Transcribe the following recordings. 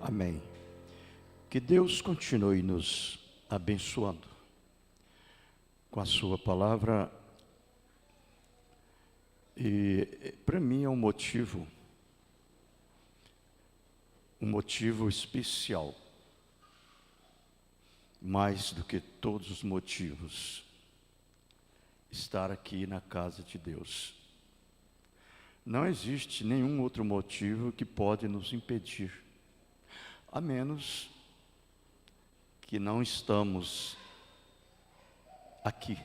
Amém. Que Deus continue nos abençoando com a sua palavra. E para mim é um motivo especial, mais do que todos os motivos, estar aqui na casa de Deus. Não existe nenhum outro motivo que pode nos impedir, a menos que não estamos aqui.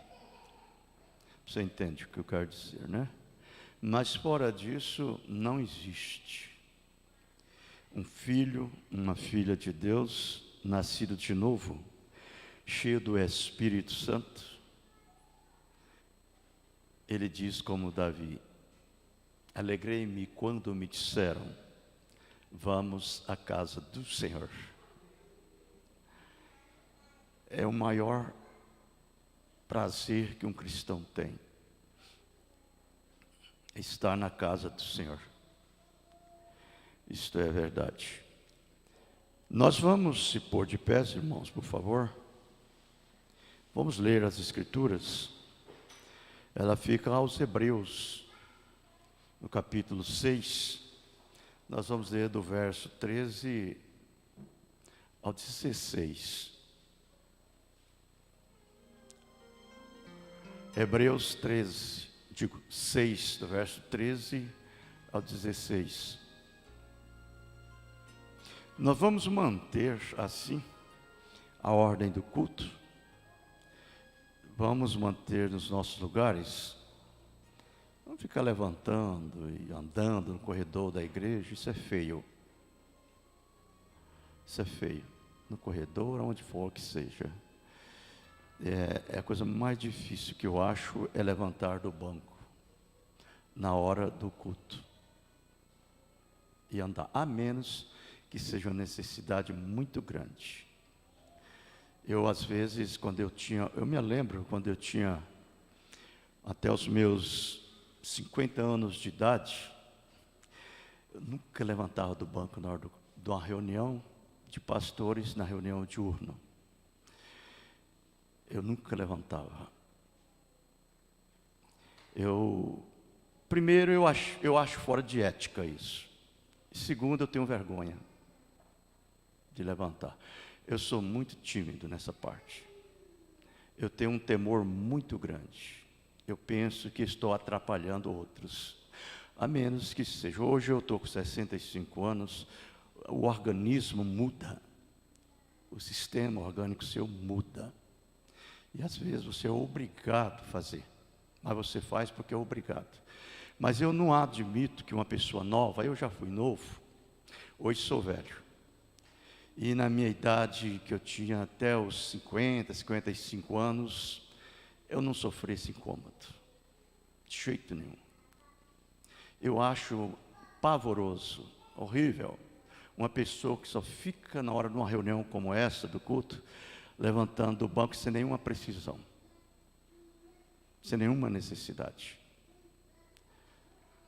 Você entende o que eu quero dizer, né? Mas fora disso, não existe um filho, uma filha de Deus, nascido de novo, cheio do Espírito Santo. Ele diz como Davi: alegrei-me quando me disseram, vamos à casa do Senhor. É o maior prazer que um cristão tem, estar na casa do Senhor. Isto é verdade. Nós vamos se pôr de pés, irmãos, por favor. Vamos ler as Escrituras. Ela fica aos Hebreus, no capítulo 6. Nós vamos ler do verso 13 ao 16. Hebreus 6, do verso 13 ao 16. Nós vamos manter assim a ordem do culto. Vamos manter nos nossos lugares. Não ficar levantando e andando no corredor da igreja, isso é feio. Isso é feio. No corredor, onde for que seja. A coisa mais difícil que eu acho é levantar do banco na hora do culto e andar, a menos que seja uma necessidade muito grande. Eu às vezes, eu me lembro quando eu tinha até os meus 50 anos de idade, eu nunca levantava do banco na hora de uma reunião de pastores, na reunião diurna. Eu nunca levantava. Primeiro, eu acho fora de ética isso. E segundo, eu tenho vergonha de levantar. Eu sou muito tímido nessa parte. Eu tenho um temor muito grande. Eu penso que estou atrapalhando outros. A menos que seja. Hoje eu estou com 65 anos, o organismo muda. O sistema orgânico seu muda. E às vezes você é obrigado a fazer. Mas você faz porque é obrigado. Mas eu não admito que uma pessoa nova, eu já fui novo, hoje sou velho. E na minha idade, que eu tinha até os 50, 55 anos, eu não sofri esse incômodo. De jeito nenhum. Eu acho pavoroso, horrível, uma pessoa que só fica na hora de uma reunião como essa, do culto, levantando do banco sem nenhuma precisão, sem nenhuma necessidade.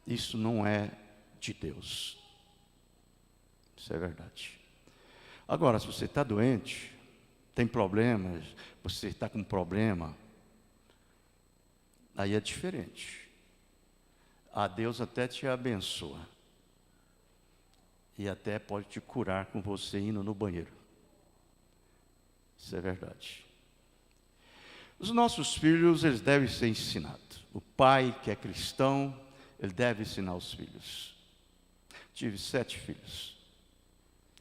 Isso não é de Deus. Isso é verdade. Agora, se você está doente, tem problemas, você está com problema, aí é diferente. A Deus até te abençoa. E até pode te curar com você indo no banheiro. Isso é verdade. Os nossos filhos, eles devem ser ensinados. O pai que é cristão, ele deve ensinar os filhos. Tive 7 filhos.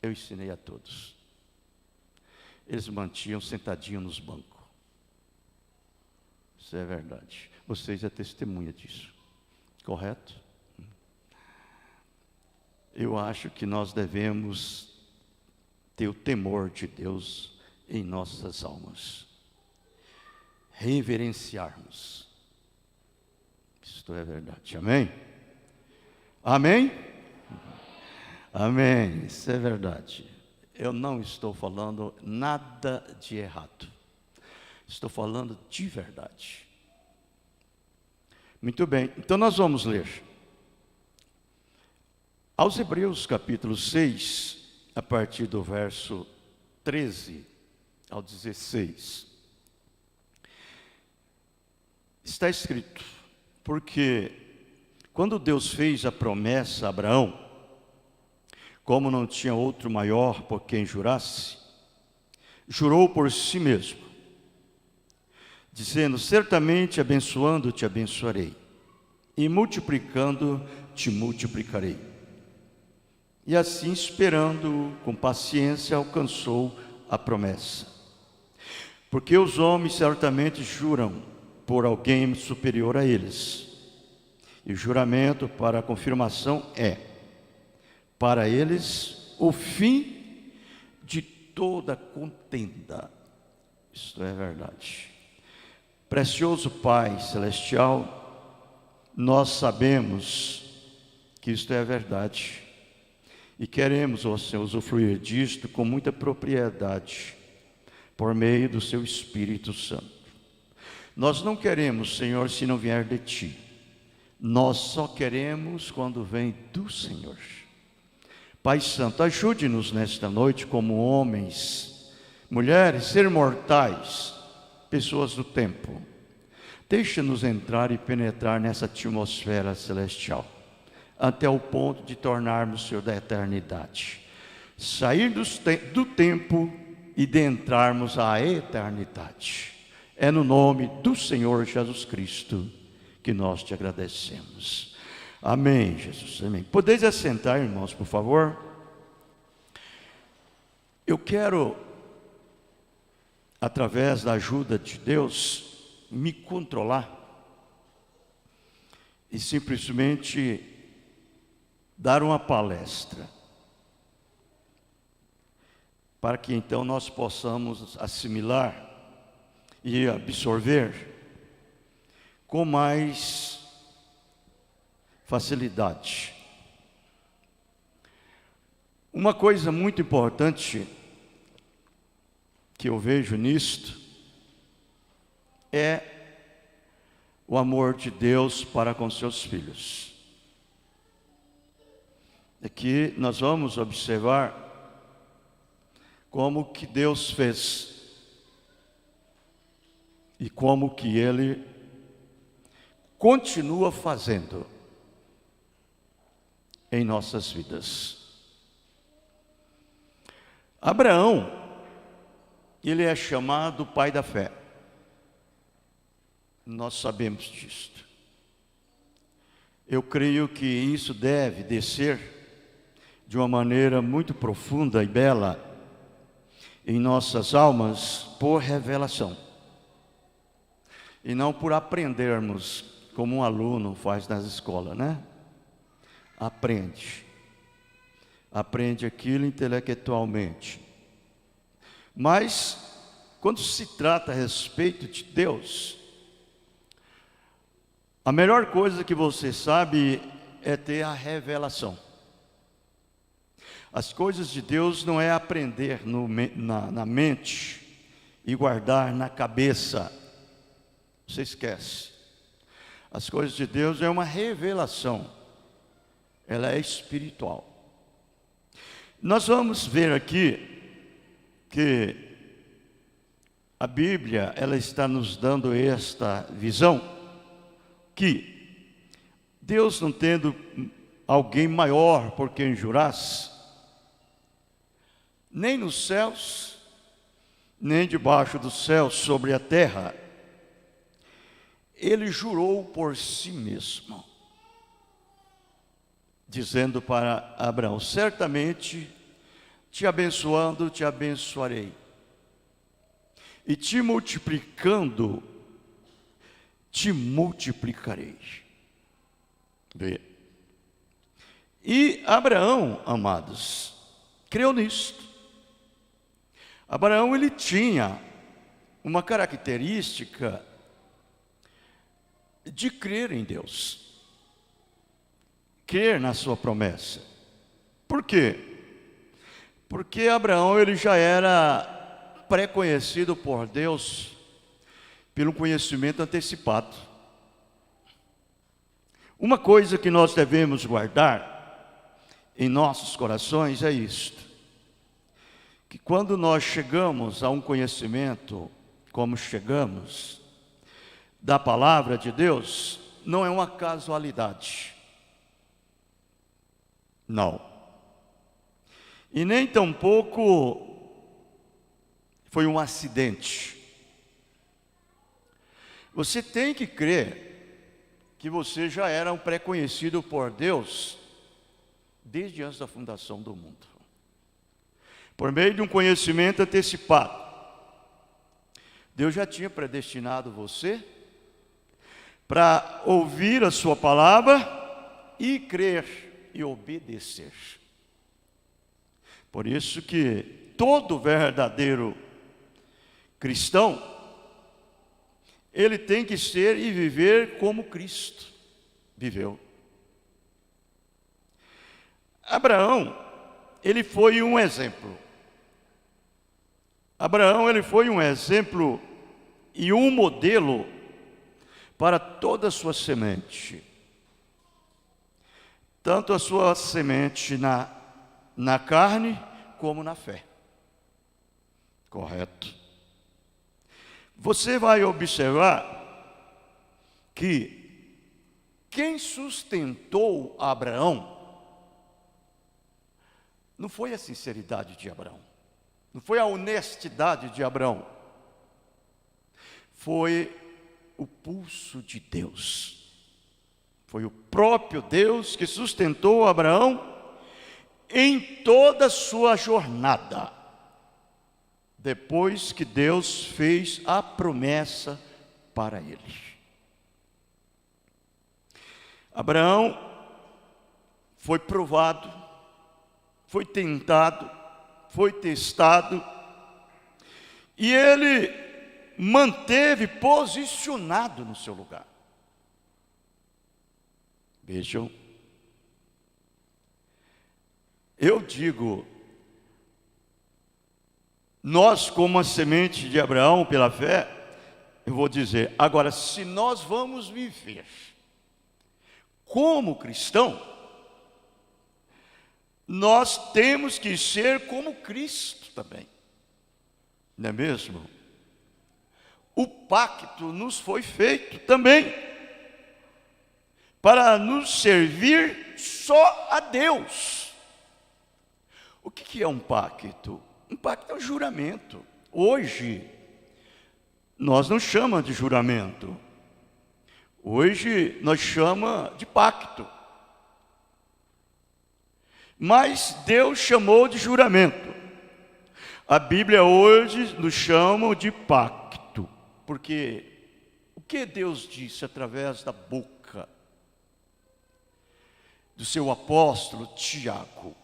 Eu ensinei a todos. Eles mantinham sentadinhos nos bancos. Isso é verdade. Vocês é testemunha disso. Correto? Eu acho que nós devemos ter o temor de Deus em nossas almas. Reverenciarmos. Isto é verdade. Amém? Amém? Amém. Isso é verdade. Eu não estou falando nada de errado. Estou falando de verdade. Muito bem. Então nós vamos ler. Aos Hebreus capítulo 6, a partir do verso 13 ao 16. Está escrito: porque quando Deus fez a promessa a Abraão, como não tinha outro maior por quem jurasse, jurou por si mesmo, dizendo: certamente abençoando te abençoarei, e multiplicando te multiplicarei. E assim, esperando com paciência, alcançou a promessa. Porque os homens certamente juram por alguém superior a eles, e o juramento para a confirmação é, para eles, o fim de toda contenda. Isto é verdade. Precioso Pai Celestial, nós sabemos que isto é verdade, e queremos, ó Senhor, usufruir disto com muita propriedade, por meio do Seu Espírito Santo. Nós não queremos, Senhor, se não vier de Ti. Nós só queremos quando vem do Senhor. Pai Santo, ajude-nos nesta noite como homens, mulheres, ser mortais, pessoas do tempo. Deixa-nos entrar e penetrar nessa atmosfera celestial, até o ponto de tornarmos, Senhor, da eternidade. Sair do tempo e de entrarmos à eternidade. É no nome do Senhor Jesus Cristo que nós te agradecemos. Amém, Jesus, amém. Podeis assentar, irmãos, por favor? Eu quero, através da ajuda de Deus, me controlar e simplesmente dar uma palestra, para que então nós possamos assimilar e absorver com mais facilidade. Uma coisa muito importante que eu vejo nisto é o amor de Deus para com seus filhos. Aqui nós vamos observar como que Deus fez e como que Ele continua fazendo em nossas vidas. Abraão, ele é chamado pai da fé. Nós sabemos disto. Eu creio que isso deve descer de uma maneira muito profunda e bela em nossas almas por revelação, e não por aprendermos como um aluno faz nas escolas, né? Aprende aquilo intelectualmente, mas quando se trata a respeito de Deus, a melhor coisa que você sabe é ter a revelação. As coisas de Deus não é aprender na mente e guardar na cabeça. Você esquece. As coisas de Deus é uma revelação. Ela é espiritual. Nós vamos ver aqui que a Bíblia, ela está nos dando esta visão, que Deus, não tendo alguém maior por quem jurasse, nem nos céus, nem debaixo do céu, sobre a terra, Ele jurou por si mesmo, dizendo para Abraão: certamente te abençoando, te abençoarei, e te multiplicando, te multiplicarei. Vê. E Abraão, amados, creu nisto. Abraão, ele tinha uma característica de crer em Deus, crer na sua promessa. Por quê? Porque Abraão, ele já era pré-conhecido por Deus pelo conhecimento antecipado. Uma coisa que nós devemos guardar em nossos corações é isto: que quando nós chegamos a um conhecimento, como chegamos, da palavra de Deus, não é uma casualidade. Não. E nem tampouco foi um acidente. Você tem que crer que você já era um pré-conhecido por Deus desde antes da fundação do mundo. Por meio de um conhecimento antecipado. Deus já tinha predestinado você para ouvir a sua palavra e crer e obedecer. Por isso que todo verdadeiro cristão, ele tem que ser e viver como Cristo viveu. Abraão, ele foi um exemplo. Abraão, ele foi um exemplo e um modelo para toda a sua semente. Tanto a sua semente na carne como na fé. Correto? Você vai observar que quem sustentou Abraão não foi a sinceridade de Abraão, não foi a honestidade de Abraão, foi o pulso de Deus. Foi o próprio Deus que sustentou Abraão em toda a sua jornada, depois que Deus fez a promessa para ele. Abraão foi provado, foi tentado, foi testado, e ele manteve posicionado no seu lugar. Vejam, eu digo, nós como a semente de Abraão pela fé, eu vou dizer, agora se nós vamos viver como cristão, nós temos que ser como Cristo também, não é mesmo? O pacto nos foi feito também para nos servir só a Deus. O que é um pacto? Um pacto é um juramento. Hoje, nós não chamamos de juramento. Hoje, nós chamamos de pacto. Mas Deus chamou de juramento. A Bíblia hoje nos chama de pacto. Porque o que Deus disse através da boca do seu apóstolo Tiago,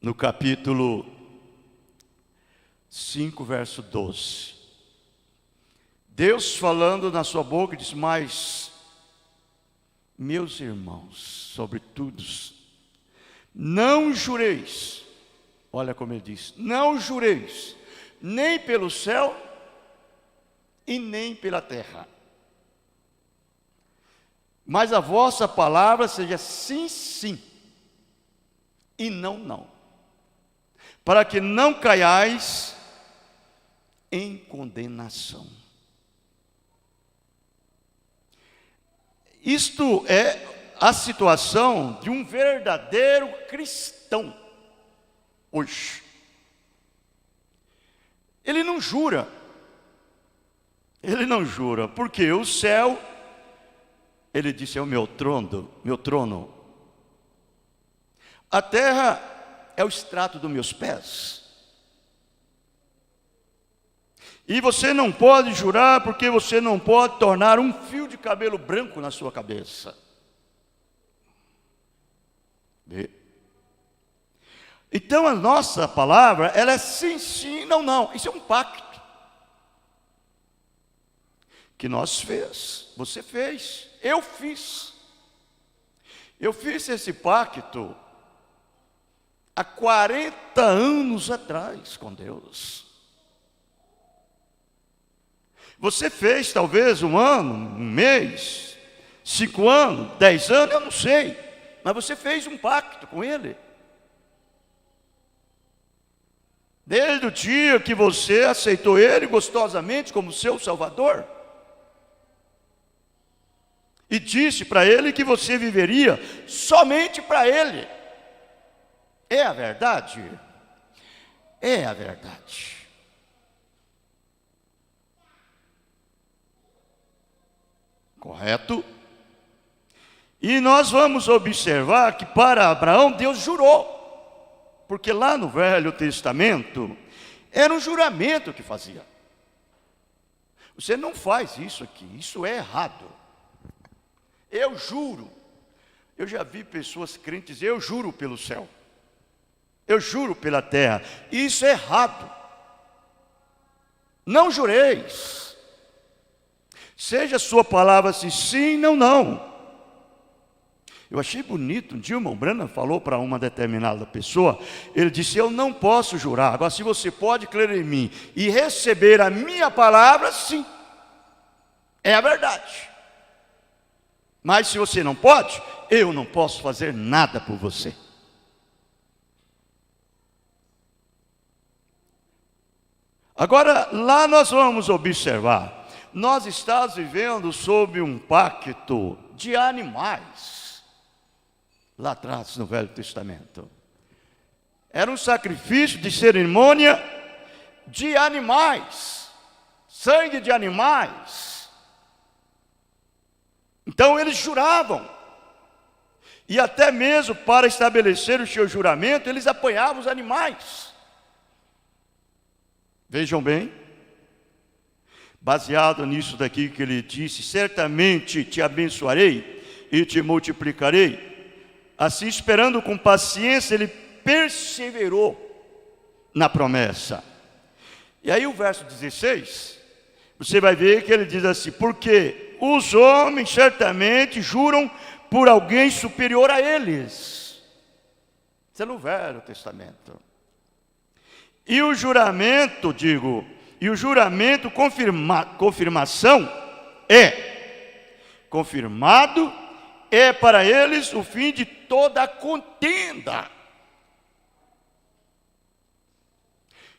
no capítulo 5, verso 12. Deus falando na sua boca diz, mas, meus irmãos, sobretudo, não jureis, olha como ele diz, não jureis, nem pelo céu e nem pela terra, mas a vossa palavra seja sim, sim, e não, não, para que não caiais em condenação. Isto é a situação de um verdadeiro cristão hoje. Ele não jura, porque o céu, ele disse, é o meu trono. A terra é o estrato dos meus pés. E você não pode jurar, porque você não pode tornar um fio de cabelo branco na sua cabeça. Então a nossa palavra, ela é sim, sim, não, não. Isso é um pacto que nós fez, você fez, eu fiz. Eu fiz esse pacto há 40 anos atrás com Deus. Você fez talvez 1 ano, 1 mês, 5 anos, 10 anos, eu não sei. Mas você fez um pacto com Ele. Desde o dia que você aceitou Ele gostosamente como seu Salvador. E disse para Ele que você viveria somente para Ele. É a verdade? É a verdade. Correto? E nós vamos observar que para Abraão Deus jurou. Porque lá no Velho Testamento, era um juramento que fazia. Você não faz isso aqui, isso é errado. Eu juro. Eu já vi pessoas crentes dizer, eu juro pelo céu. Eu juro pela terra. Isso é errado. Não jureis. Seja a sua palavra assim, sim, não, não. Eu achei bonito, um dia o irmão Branham falou para uma determinada pessoa, ele disse, eu não posso jurar, agora se você pode crer em mim e receber a minha palavra, sim, é a verdade. Mas se você não pode, eu não posso fazer nada por você. Agora, lá nós vamos observar, nós estamos vivendo sob um pacto de animais. Lá atrás no Velho Testamento era um sacrifício de cerimônia de animais, sangue de animais. Então eles juravam, e até mesmo para estabelecer o seu juramento eles apanhavam os animais. Vejam bem, baseado nisso daqui que ele disse, certamente te abençoarei e te multiplicarei. Assim, esperando com paciência, ele perseverou na promessa. E aí o verso 16, você vai ver que ele diz assim, porque os homens certamente juram por alguém superior a eles. Isso é no Velho Testamento. E o juramento, confirmação é confirmado, é para eles o fim de toda a contenda.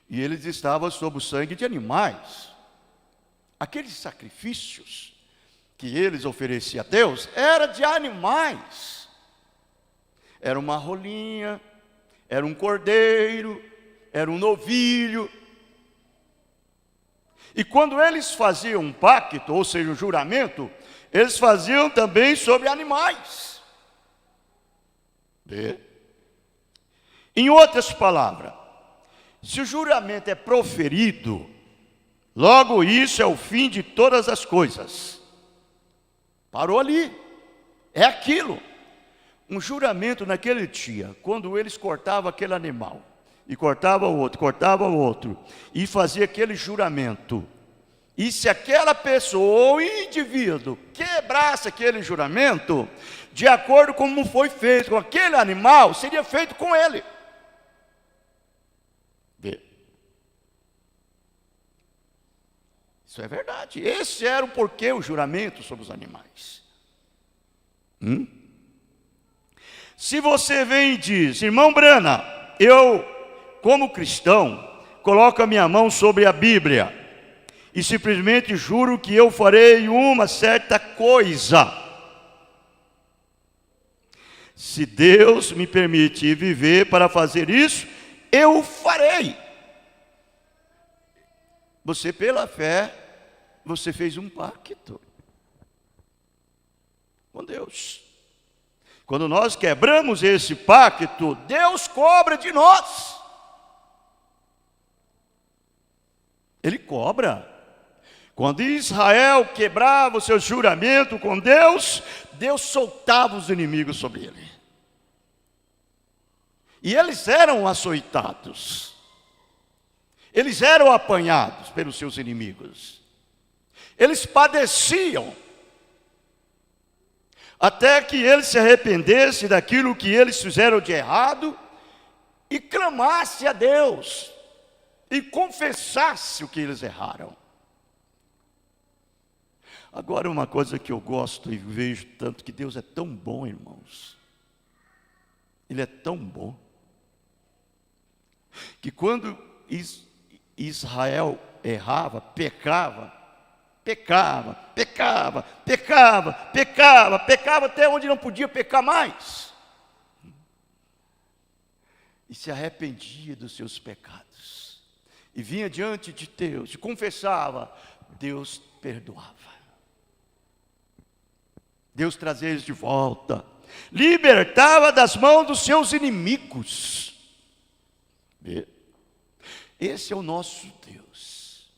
E eles estavam sob o sangue de animais. Aqueles sacrifícios que eles ofereciam a Deus, era de animais. Era uma rolinha, era um cordeiro, era um novilho. E quando eles faziam um pacto, ou seja, um juramento, eles faziam também sobre animais. Vê? Em outras palavras, se o juramento é proferido, logo isso é o fim de todas as coisas. Parou ali. É aquilo. Um juramento naquele dia, quando eles cortavam aquele animal, e cortava o outro, e fazia aquele juramento. E se aquela pessoa ou indivíduo quebrasse aquele juramento, de acordo com como foi feito com aquele animal, seria feito com ele. Vê. Isso é verdade. Esse era o porquê o juramento sobre os animais. Se você vem e diz, irmão Brana, eu, como cristão, coloco a minha mão sobre a Bíblia e simplesmente juro que eu farei uma certa coisa. Se Deus me permitir viver para fazer isso, eu farei. Você, pela fé, você fez um pacto com Deus. Quando nós quebramos esse pacto, Deus cobra de nós. Ele cobra. Quando Israel quebrava o seu juramento com Deus, Deus soltava os inimigos sobre ele. E eles eram açoitados. Eles eram apanhados pelos seus inimigos. Eles padeciam. Até que eles se arrependessem daquilo que eles fizeram de errado e clamassem a Deus e confessassem o que eles erraram. Agora, uma coisa que eu gosto e vejo tanto, que Deus é tão bom, irmãos. Ele é tão bom, que quando Israel errava, pecava até onde não podia pecar mais. E se arrependia dos seus pecados. E vinha diante de Deus, e confessava, Deus perdoava. Deus trazia eles de volta. Libertava das mãos dos seus inimigos. Esse é o nosso Deus.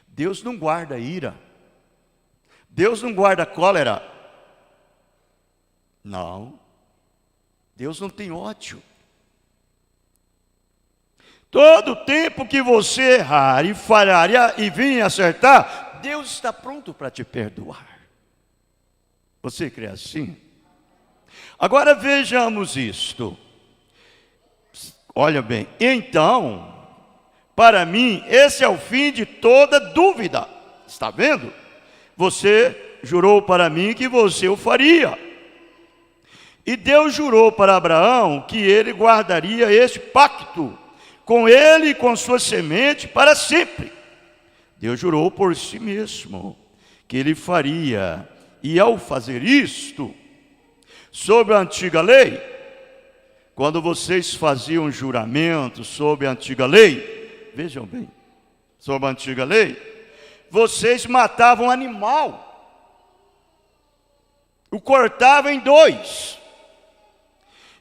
Deus não guarda ira. Deus não guarda cólera. Não. Deus não tem ódio. Todo tempo que você errar e falhar e vir acertar, Deus está pronto para te perdoar. Você crê assim? Agora vejamos isto. Olha bem, então, para mim, esse é o fim de toda dúvida. Está vendo? Você jurou para mim que você o faria. E Deus jurou para Abraão que ele guardaria este pacto com ele e com sua semente para sempre. Deus jurou por si mesmo que ele faria. E ao fazer isto, sob a antiga lei, quando vocês faziam juramento sob a antiga lei, vejam bem, sob a antiga lei, vocês matavam um animal, o cortavam em dois,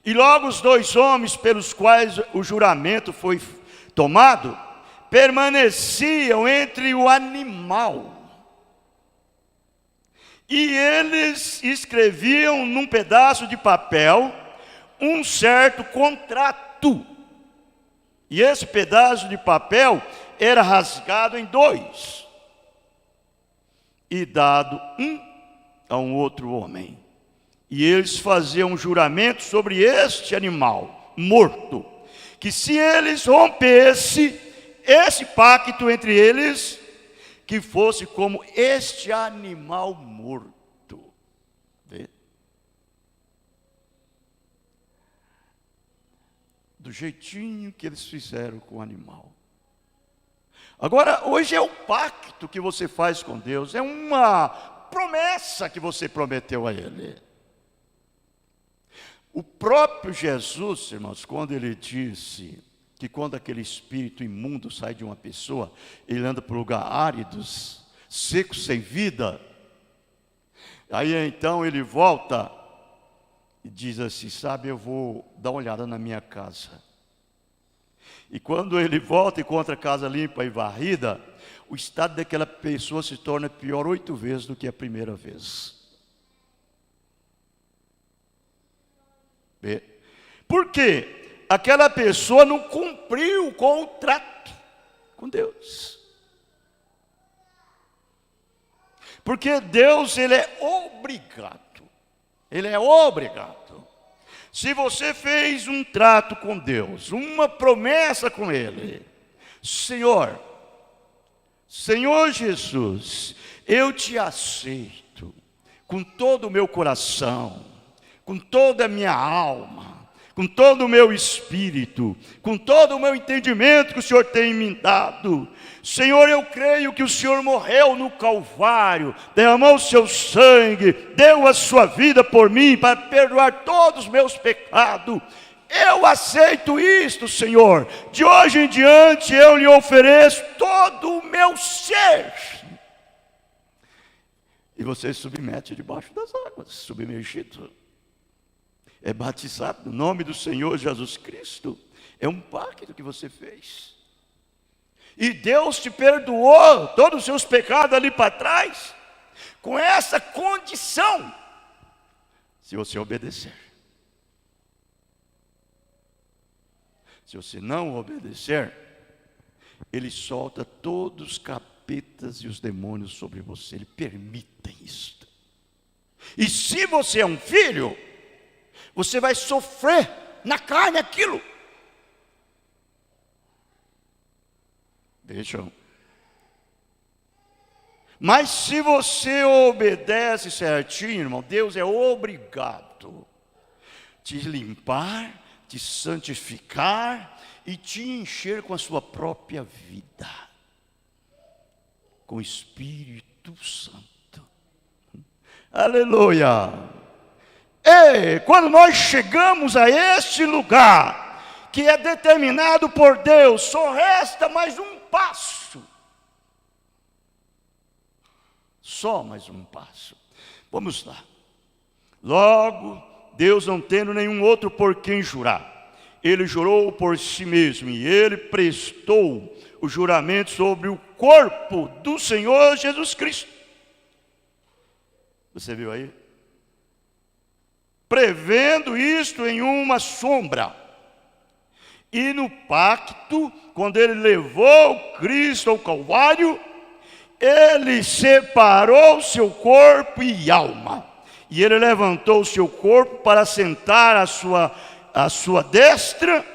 e logo os dois homens pelos quais o juramento foi tomado, permaneciam entre o animal, e eles escreviam num pedaço de papel um certo contrato. E esse pedaço de papel era rasgado em dois e dado um a um outro homem. E eles faziam um juramento sobre este animal morto, que se eles rompessem esse pacto entre eles, que fosse como este animal morto. Vê? Do jeitinho que eles fizeram com o animal. Agora, hoje é o pacto que você faz com Deus, é uma promessa que você prometeu a Ele. O próprio Jesus, irmãos, quando Ele disse que quando aquele espírito imundo sai de uma pessoa, ele anda por lugares áridos, secos, sem vida, aí então ele volta e diz assim, sabe, eu vou dar uma olhada na minha casa. E quando ele volta e encontra a casa limpa e varrida, o estado daquela pessoa se torna pior 8 vezes do que a primeira vez. Por quê? Aquela pessoa não cumpriu o contrato com Deus. Porque Deus, Ele é obrigado. Ele é obrigado. Se você fez um trato com Deus, uma promessa com Ele, Senhor Jesus, eu te aceito com todo o meu coração, com toda a minha alma, com todo o meu espírito, com todo o meu entendimento que o Senhor tem me dado. Senhor, eu creio que o Senhor morreu no Calvário, derramou o seu sangue, deu a sua vida por mim, para perdoar todos os meus pecados. Eu aceito isto, Senhor. De hoje em diante eu lhe ofereço todo o meu ser. E você se submete debaixo das águas, submergido. É batizado no nome do Senhor Jesus Cristo. É um pacto que você fez. E Deus te perdoou todos os seus pecados ali para trás, com essa condição, se você obedecer. Se você não obedecer, Ele solta todos os capetas e os demônios sobre você. Ele permite isto. E se você é um filho, você vai sofrer na carne aquilo. Vejam. Mas se você obedece certinho, irmão, Deus é obrigado te limpar, te santificar e te encher com a sua própria vida, com o Espírito Santo. Aleluia! E quando nós chegamos a este lugar, que é determinado por Deus, só resta mais um passo. Só mais um passo. Vamos lá. Logo, Deus não tendo nenhum outro por quem jurar, Ele jurou por si mesmo, e Ele prestou o juramento sobre o corpo do Senhor Jesus Cristo. Você viu aí? Prevendo isto em uma sombra. E no pacto, quando Ele levou Cristo ao Calvário, Ele separou seu corpo e alma. E Ele levantou o seu corpo para sentar à sua destra,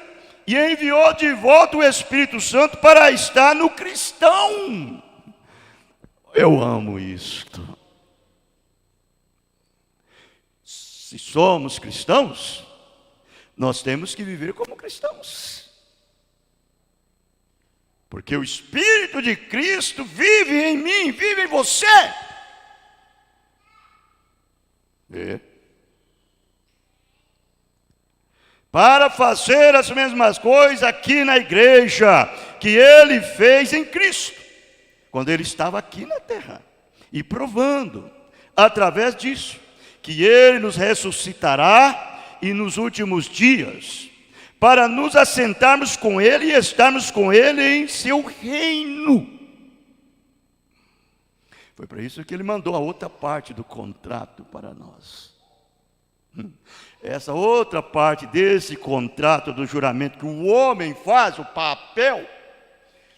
e enviou de volta o Espírito Santo para estar no cristão. Eu amo isto. Se somos cristãos, nós temos que viver como cristãos. Porque o Espírito de Cristo vive em mim, vive em você. Para fazer as mesmas coisas aqui na igreja que Ele fez em Cristo, quando Ele estava aqui na terra, e provando, através disso, que Ele nos ressuscitará e nos últimos dias, para nos assentarmos com Ele e estarmos com Ele em seu reino. Foi para isso que Ele mandou a outra parte do contrato para nós. Essa outra parte desse contrato do juramento que o homem faz, o papel,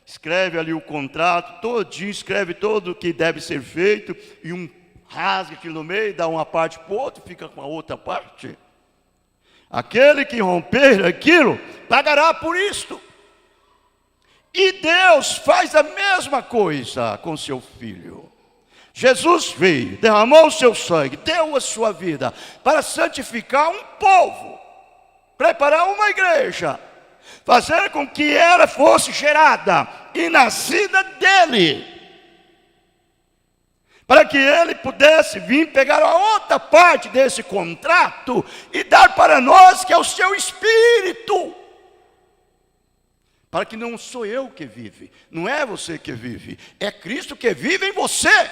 escreve ali o contrato todinho, escreve todo o que deve ser feito, e rasga aquilo no meio, dá uma parte para o outro, fica com a outra parte. Aquele que romper aquilo, pagará por isto. E Deus faz a mesma coisa com seu Filho. Jesus veio, derramou o seu sangue, deu a sua vida para santificar um povo, preparar uma igreja, fazer com que ela fosse gerada e nascida dele, para que ele pudesse vir pegar a outra parte desse contrato e dar para nós, que é o seu Espírito. Para que não sou eu que vive, não é você que vive, é Cristo que vive em você.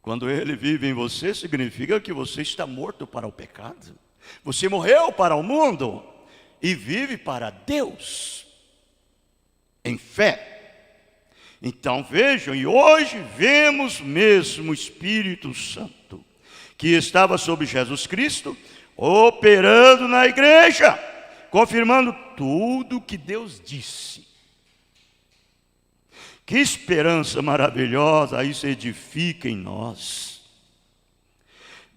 Quando Ele vive em você, significa que você está morto para o pecado. Você morreu para o mundo e vive para Deus, em fé. Então vejam, e hoje vemos mesmo o Espírito Santo, que estava sobre Jesus Cristo, operando na igreja, confirmando tudo o que Deus disse. Que esperança maravilhosa isso edifica em nós,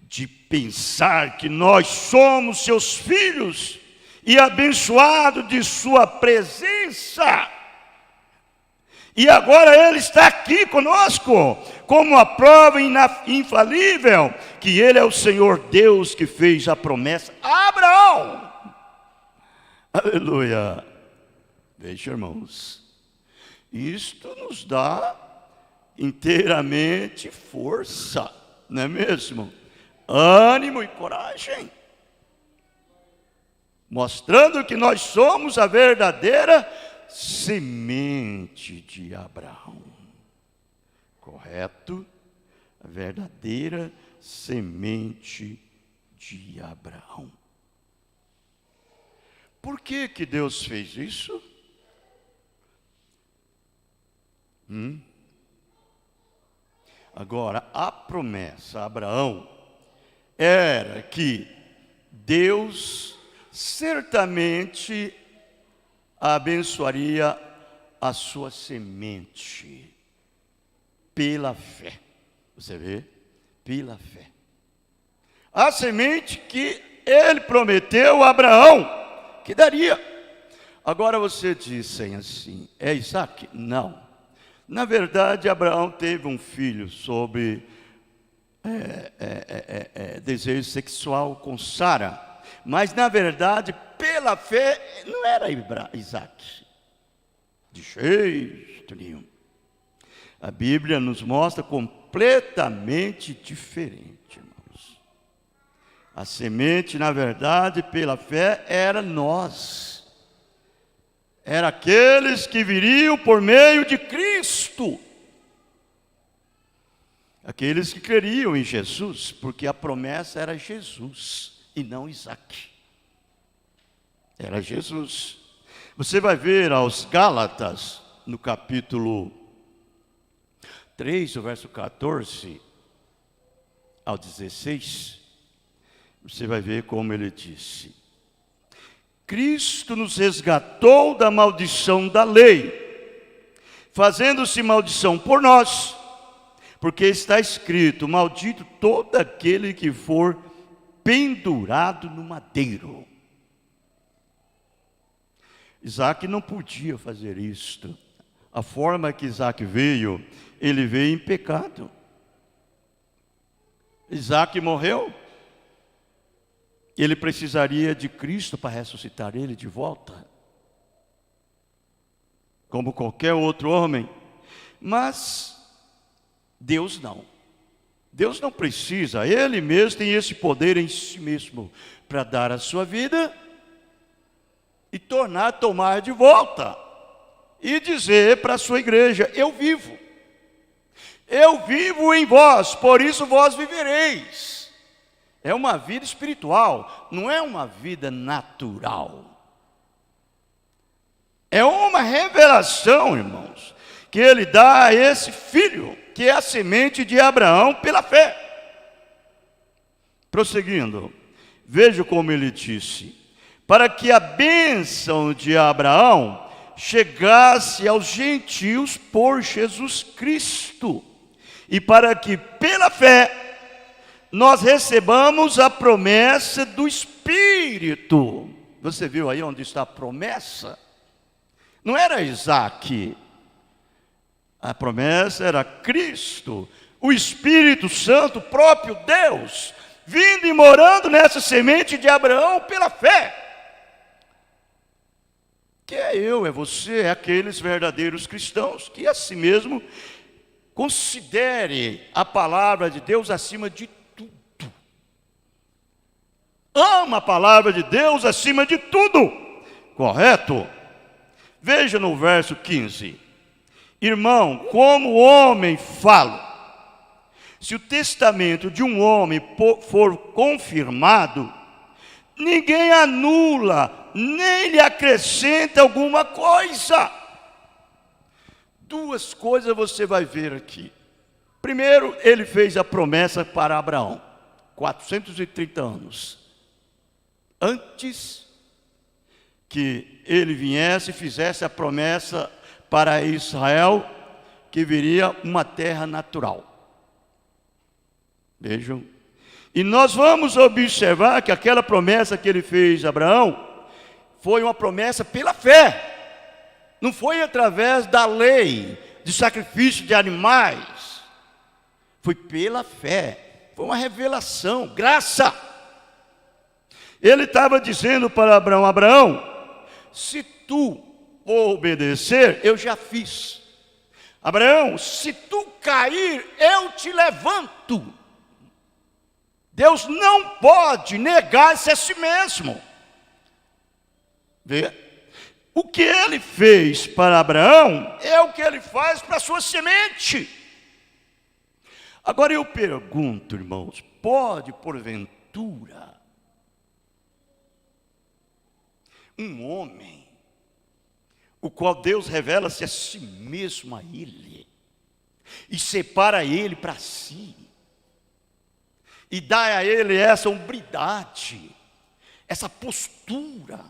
de pensar que nós somos seus filhos e abençoados de sua presença. E agora Ele está aqui conosco, como a prova infalível, que Ele é o Senhor Deus que fez a promessa a Abraão. Aleluia. Veja, irmãos, isto nos dá inteiramente força, não é mesmo? Ânimo e coragem, mostrando que nós somos a verdadeira semente de Abraão. Correto? A verdadeira semente de Abraão. Por que que Deus fez isso? Agora, a promessa a Abraão era que Deus certamente abençoaria a sua semente pela fé. Você vê? Pela fé. A semente que Ele prometeu a Abraão que daria. Agora você dizem assim, é Isaac? Não. Na verdade, Abraão teve um filho sob desejo sexual com Sara. Mas, na verdade, pela fé, não era Isaac. De jeito nenhum. A Bíblia nos mostra completamente diferente, irmãos. A semente, na verdade, pela fé, era nós. Era aqueles que viriam por meio de Cristo. Aqueles que creriam em Jesus, porque a promessa era Jesus e não Isaac. Era Jesus. Você vai ver aos Gálatas, no capítulo 3, o verso 14 ao 16, você vai ver como ele disse: Cristo nos resgatou da maldição da lei, fazendo-se maldição por nós, porque está escrito: maldito todo aquele que for pendurado no madeiro. Isaac não podia fazer isto. A forma que Isaac veio, ele veio em pecado. Isaac morreu. Ele precisaria de Cristo para ressuscitar ele de volta, como qualquer outro homem. Mas Deus não. Deus não precisa. Ele mesmo tem esse poder em si mesmo para dar a sua vida e tomar de volta e dizer para a sua igreja: eu vivo em vós, por isso vós vivereis. É uma vida espiritual, não é uma vida natural. É uma revelação, irmãos, que ele dá a esse filho, que é a semente de Abraão pela fé. Prosseguindo, veja como ele disse: para que a bênção de Abraão chegasse aos gentios por Jesus Cristo, e para que pela fé nós recebamos a promessa do Espírito. Você viu aí onde está a promessa? Não era Isaac, a promessa era Cristo, o Espírito Santo, próprio Deus, vindo e morando nessa semente de Abraão pela fé. Que é eu, é você, é aqueles verdadeiros cristãos que a si mesmo considere a palavra de Deus acima de tudo. Ama a palavra de Deus acima de tudo. Correto? Veja no verso 15. Irmão, como o homem fala, se o testamento de um homem for confirmado, ninguém anula, nem lhe acrescenta alguma coisa. Duas coisas você vai ver aqui. Primeiro, ele fez a promessa para Abraão, 430 anos antes que ele viesse e fizesse a promessa para Israel, que viria uma terra natural. Vejam. E nós vamos observar que aquela promessa que ele fez a Abraão foi uma promessa pela fé. Não foi através da lei, de sacrifício de animais. Foi pela fé. Foi uma revelação, graça. Ele estava dizendo para Abraão: Abraão, se tu obedecer, eu já fiz. Abraão, se tu cair, eu te levanto. Deus não pode negar-se a si mesmo. Vê? O que ele fez para Abraão é o que ele faz para a sua semente. Agora eu pergunto, irmãos, pode porventura um homem, o qual Deus revela-se a si mesmo a ele, e separa ele para si, e dá a ele essa hombridade, essa postura,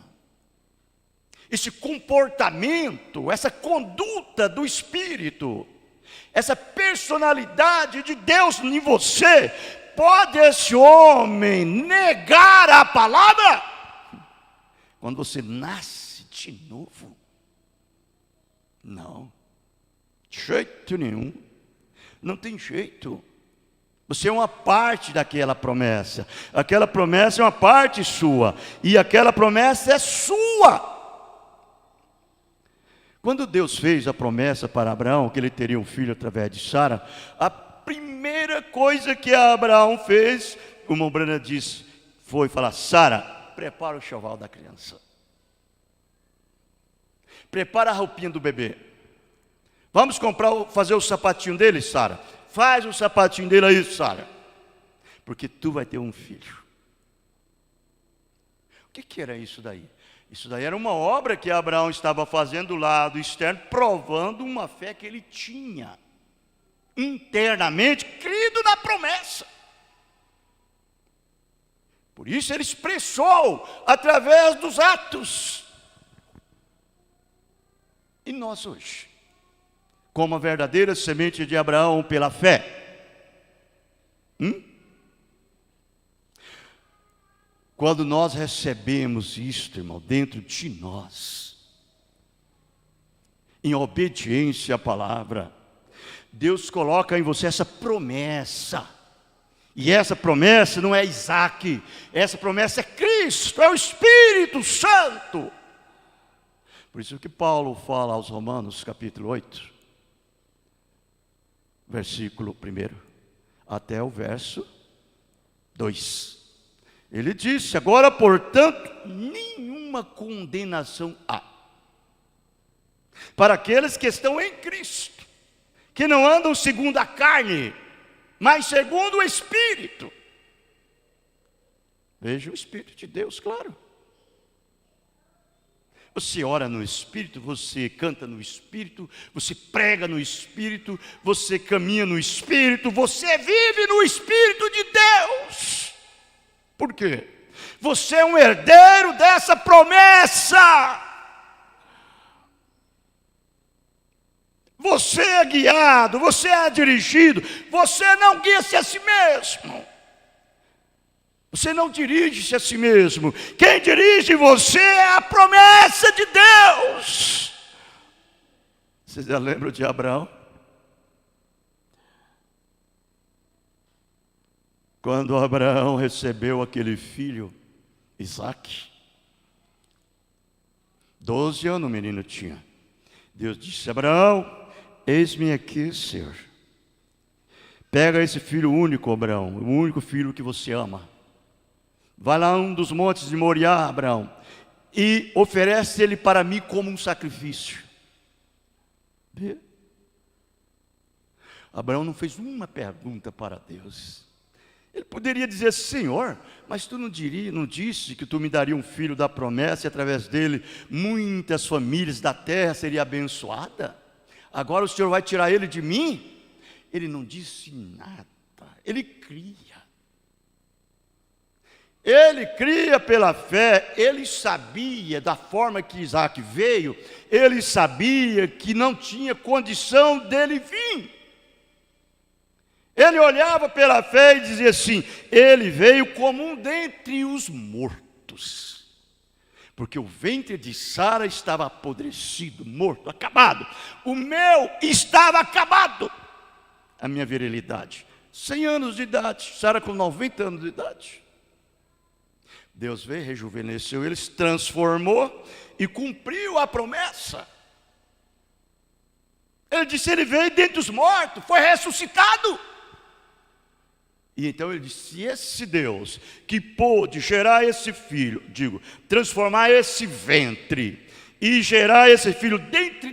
esse comportamento, essa conduta do Espírito, essa personalidade de Deus em você, pode esse homem negar a palavra? Quando você nasce de novo? Não, de jeito nenhum, não tem jeito. Você é uma parte daquela promessa. Aquela promessa é uma parte sua. E aquela promessa é sua. Quando Deus fez a promessa para Abraão, que ele teria um filho através de Sara, a primeira coisa que Abraão fez, como o Brana disse, foi falar: Sara, prepara o enxoval da criança. Prepara a roupinha do bebê. Vamos fazer o sapatinho dele, Sara. Faz o sapatinho dele aí, Sara. Porque tu vai ter um filho. O que era isso daí? Isso daí era uma obra que Abraão estava fazendo do lado externo, provando uma fé que ele tinha internamente, crido na promessa. Por isso ele expressou através dos atos. E nós hoje, como a verdadeira semente de Abraão pela fé. Quando nós recebemos isto, irmão, dentro de nós, em obediência à palavra, Deus coloca em você essa promessa. E essa promessa não é Isaac, essa promessa é Cristo, é o Espírito Santo. Por isso que Paulo fala aos Romanos, capítulo 8, versículo 1 até o verso 2. Ele disse: agora, portanto, nenhuma condenação há para aqueles que estão em Cristo, que não andam segundo a carne, mas segundo o Espírito. Veja o Espírito de Deus, claro. Você ora no Espírito, você canta no Espírito, você prega no Espírito, você caminha no Espírito, você vive no Espírito de Deus. Por quê? Você é um herdeiro dessa promessa. Você é guiado, você é dirigido, você não guia-se a si mesmo. Você não dirige-se a si mesmo. Quem dirige você é a promessa de Deus. Vocês já lembram de Abraão? Quando Abraão recebeu aquele filho, Isaque, 12 anos o menino tinha. Deus disse: Abraão, eis-me aqui, Senhor. Pega esse filho único, Abraão, o único filho que você ama. Vai lá a um dos montes de Moriá, Abraão, e oferece ele para mim como um sacrifício. Vê? Abraão não fez uma pergunta para Deus. Ele poderia dizer: Senhor, mas tu não disse que tu me daria um filho da promessa e através dele muitas famílias da terra seriam abençoadas? Agora o Senhor vai tirar ele de mim? Ele não disse nada, ele cria. Ele cria pela fé. Ele sabia da forma que Isaac veio, ele sabia que não tinha condição dele vir. Ele olhava pela fé e dizia assim: ele veio como um dentre os mortos, porque o ventre de Sara estava apodrecido, morto, acabado. O meu estava acabado. A minha virilidade, 100 anos de idade, Sara com 90 anos de idade. Deus veio, rejuvenesceu ele, se transformou e cumpriu a promessa. Ele disse: ele veio dentre os mortos, foi ressuscitado. E então ele disse: se esse Deus que pôde gerar esse filho, transformar esse ventre e gerar esse filho dentro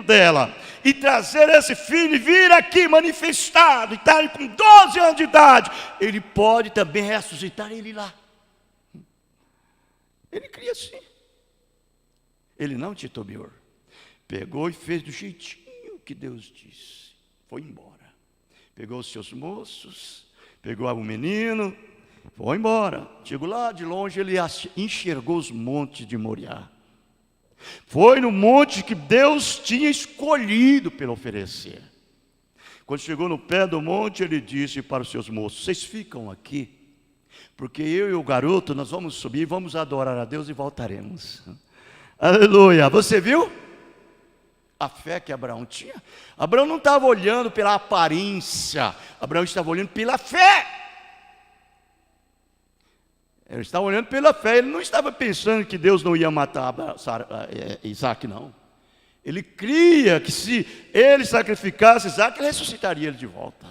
dela, e trazer esse filho e vir aqui manifestado, e estar com 12 anos de idade, ele pode também ressuscitar ele lá. Ele cria assim. Ele não titubeou, pegou e fez do jeitinho que Deus disse. Foi embora. Pegou os seus moços, pegou o menino, foi embora. Chegou lá de longe, ele enxergou os montes de Moriá. Foi no monte que Deus tinha escolhido para oferecer. Quando chegou no pé do monte, ele disse para os seus moços: vocês ficam aqui, porque eu e o garoto, nós vamos subir, vamos adorar a Deus e voltaremos. Aleluia, você viu? A fé que Abraão tinha. Abraão não estava olhando pela aparência, Abraão estava olhando pela fé. Ele estava olhando pela fé, ele não estava pensando que Deus não ia matar Isaac, não. Ele cria que se ele sacrificasse Isaac, ele ressuscitaria ele de volta.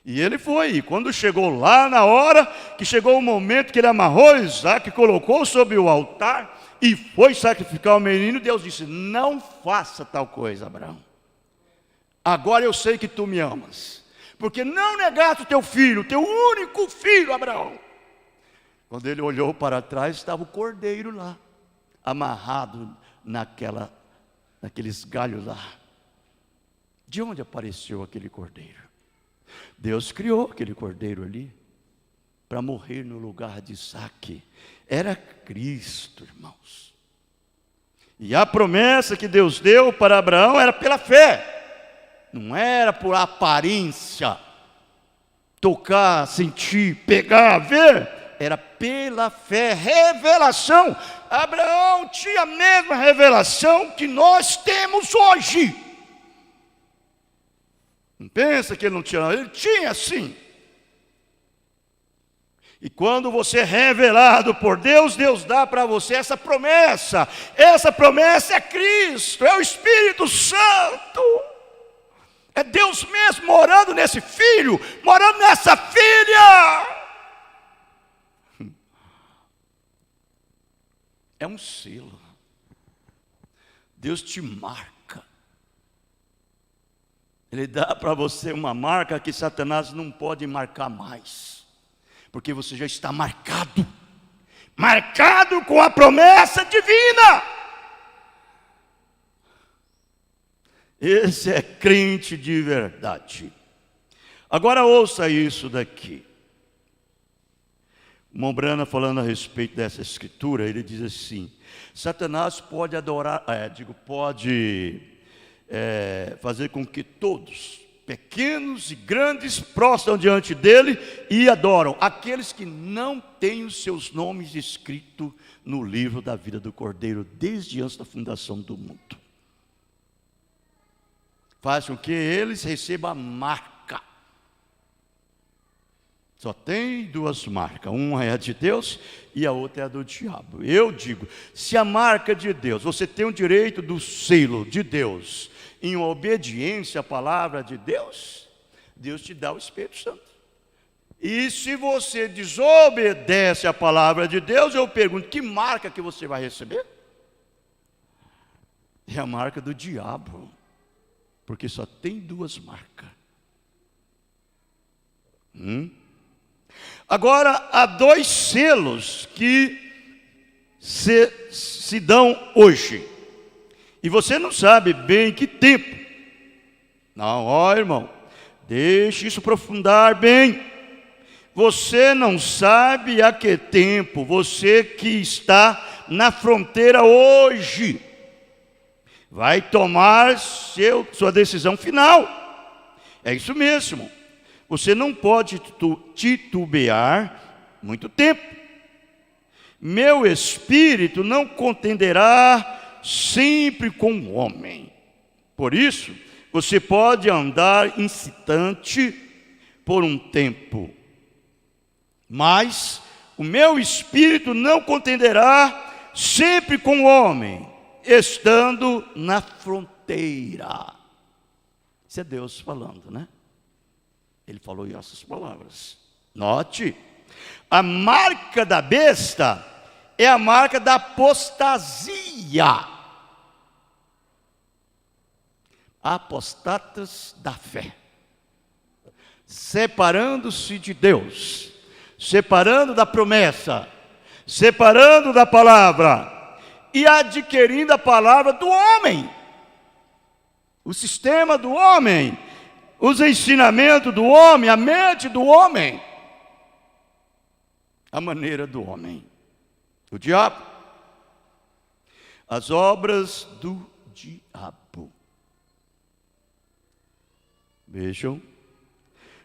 E ele foi, e quando chegou lá na hora, que chegou o momento que ele amarrou Isaac, colocou sobre o altar, e foi sacrificar o menino, Deus disse: não faça tal coisa, Abraão. Agora eu sei que tu me amas, porque não negaste o teu filho, teu único filho, Abraão. Quando ele olhou para trás, estava o cordeiro lá, amarrado naqueles galhos lá. De onde apareceu aquele cordeiro? Deus criou aquele cordeiro ali para morrer no lugar de Isaac. Era Cristo, irmãos. E a promessa que Deus deu para Abraão era pela fé. Não era por aparência, tocar, sentir, pegar, ver. Era pela fé, revelação. Abraão tinha a mesma revelação que nós temos hoje. Não pensa que ele não tinha, ele tinha sim. E quando você é revelado por Deus, Deus dá para você essa promessa. Essa promessa é Cristo, é o Espírito Santo. É Deus mesmo morando nesse filho, morando nessa filha. É um selo. Deus te marca. Ele dá para você uma marca que Satanás não pode marcar mais. Porque você já está marcado. Marcado com a promessa divina. Esse é crente de verdade. Agora ouça isso daqui. Mombrana, falando a respeito dessa escritura, ele diz assim: Satanás pode adorar, fazer com que todos, pequenos e grandes, prostram diante dele e adoram aqueles que não têm os seus nomes escritos no livro da vida do Cordeiro, desde antes da fundação do mundo. Faz com que eles recebam a marca. Só tem duas marcas, uma é a de Deus e a outra é a do diabo. Eu digo, se a marca de Deus, você tem o direito do selo de Deus, em obediência à palavra de Deus, Deus te dá o Espírito Santo. E se você desobedece à palavra de Deus, eu pergunto, que marca que você vai receber? É a marca do diabo, porque só tem duas marcas. Agora, há dois selos que se dão hoje. E você não sabe bem que tempo. Não, ó irmão, deixe isso aprofundar bem. Você não sabe a que tempo, você que está na fronteira hoje, vai tomar sua decisão final. É isso mesmo. Você não pode titubear muito tempo. Meu espírito não contenderá sempre com o homem. Por isso, você pode andar incitante por um tempo, mas o meu espírito não contenderá sempre com o homem, estando na fronteira. Isso é Deus falando, né? Ele falou essas palavras. Note, a marca da besta é a marca da apostasia. Apostatas da fé. Separando-se de Deus, separando da promessa, separando da palavra e adquirindo a palavra do homem. O sistema do homem, os ensinamentos do homem, a mente do homem, a maneira do homem, o diabo, as obras do diabo. Vejam,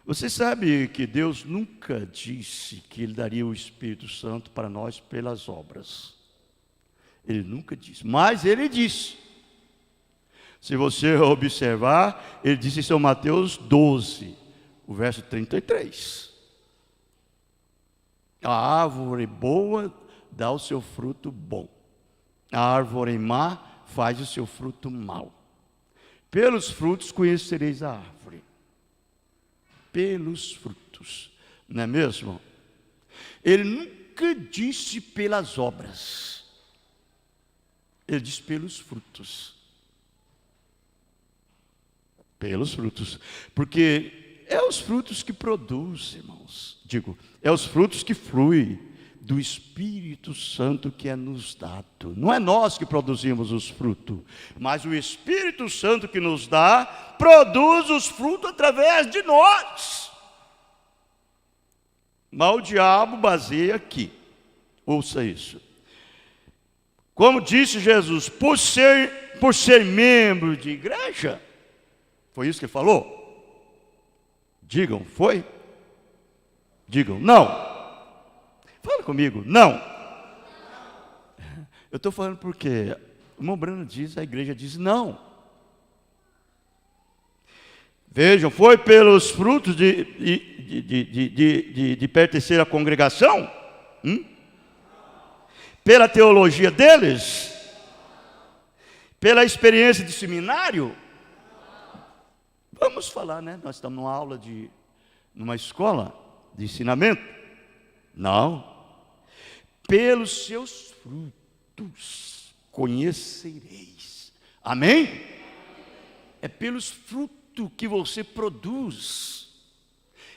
você sabe que Deus nunca disse que Ele daria o Espírito Santo para nós pelas obras. Ele nunca disse, mas ele disse. Se você observar, ele disse em São Mateus 12, o verso 33. A árvore boa dá o seu fruto bom. A árvore má faz o seu fruto mau. Pelos frutos conhecereis a árvore. Pelos frutos, não é mesmo? Ele nunca disse pelas obras. Ele disse pelos frutos. Pelos frutos. Porque é os frutos que produz, irmãos. É os frutos que fluem do Espírito Santo que é nos dado. Não é nós que produzimos os frutos, mas o Espírito Santo que nos dá, produz os frutos através de nós. Mas o diabo baseia aqui. Ouça isso. Como disse Jesus, por ser membro de igreja, foi isso que ele falou? Digam, foi? Digam, não. Fala comigo, não. Eu estou falando porque o irmão Brano diz, a igreja diz não. Vejam, foi pelos frutos de pertencer à congregação? Pela teologia deles? Pela experiência de seminário? Vamos falar, né? Nós estamos numa escola de ensinamento. Não. Pelos seus frutos conhecereis. Amém? É pelos frutos que você produz.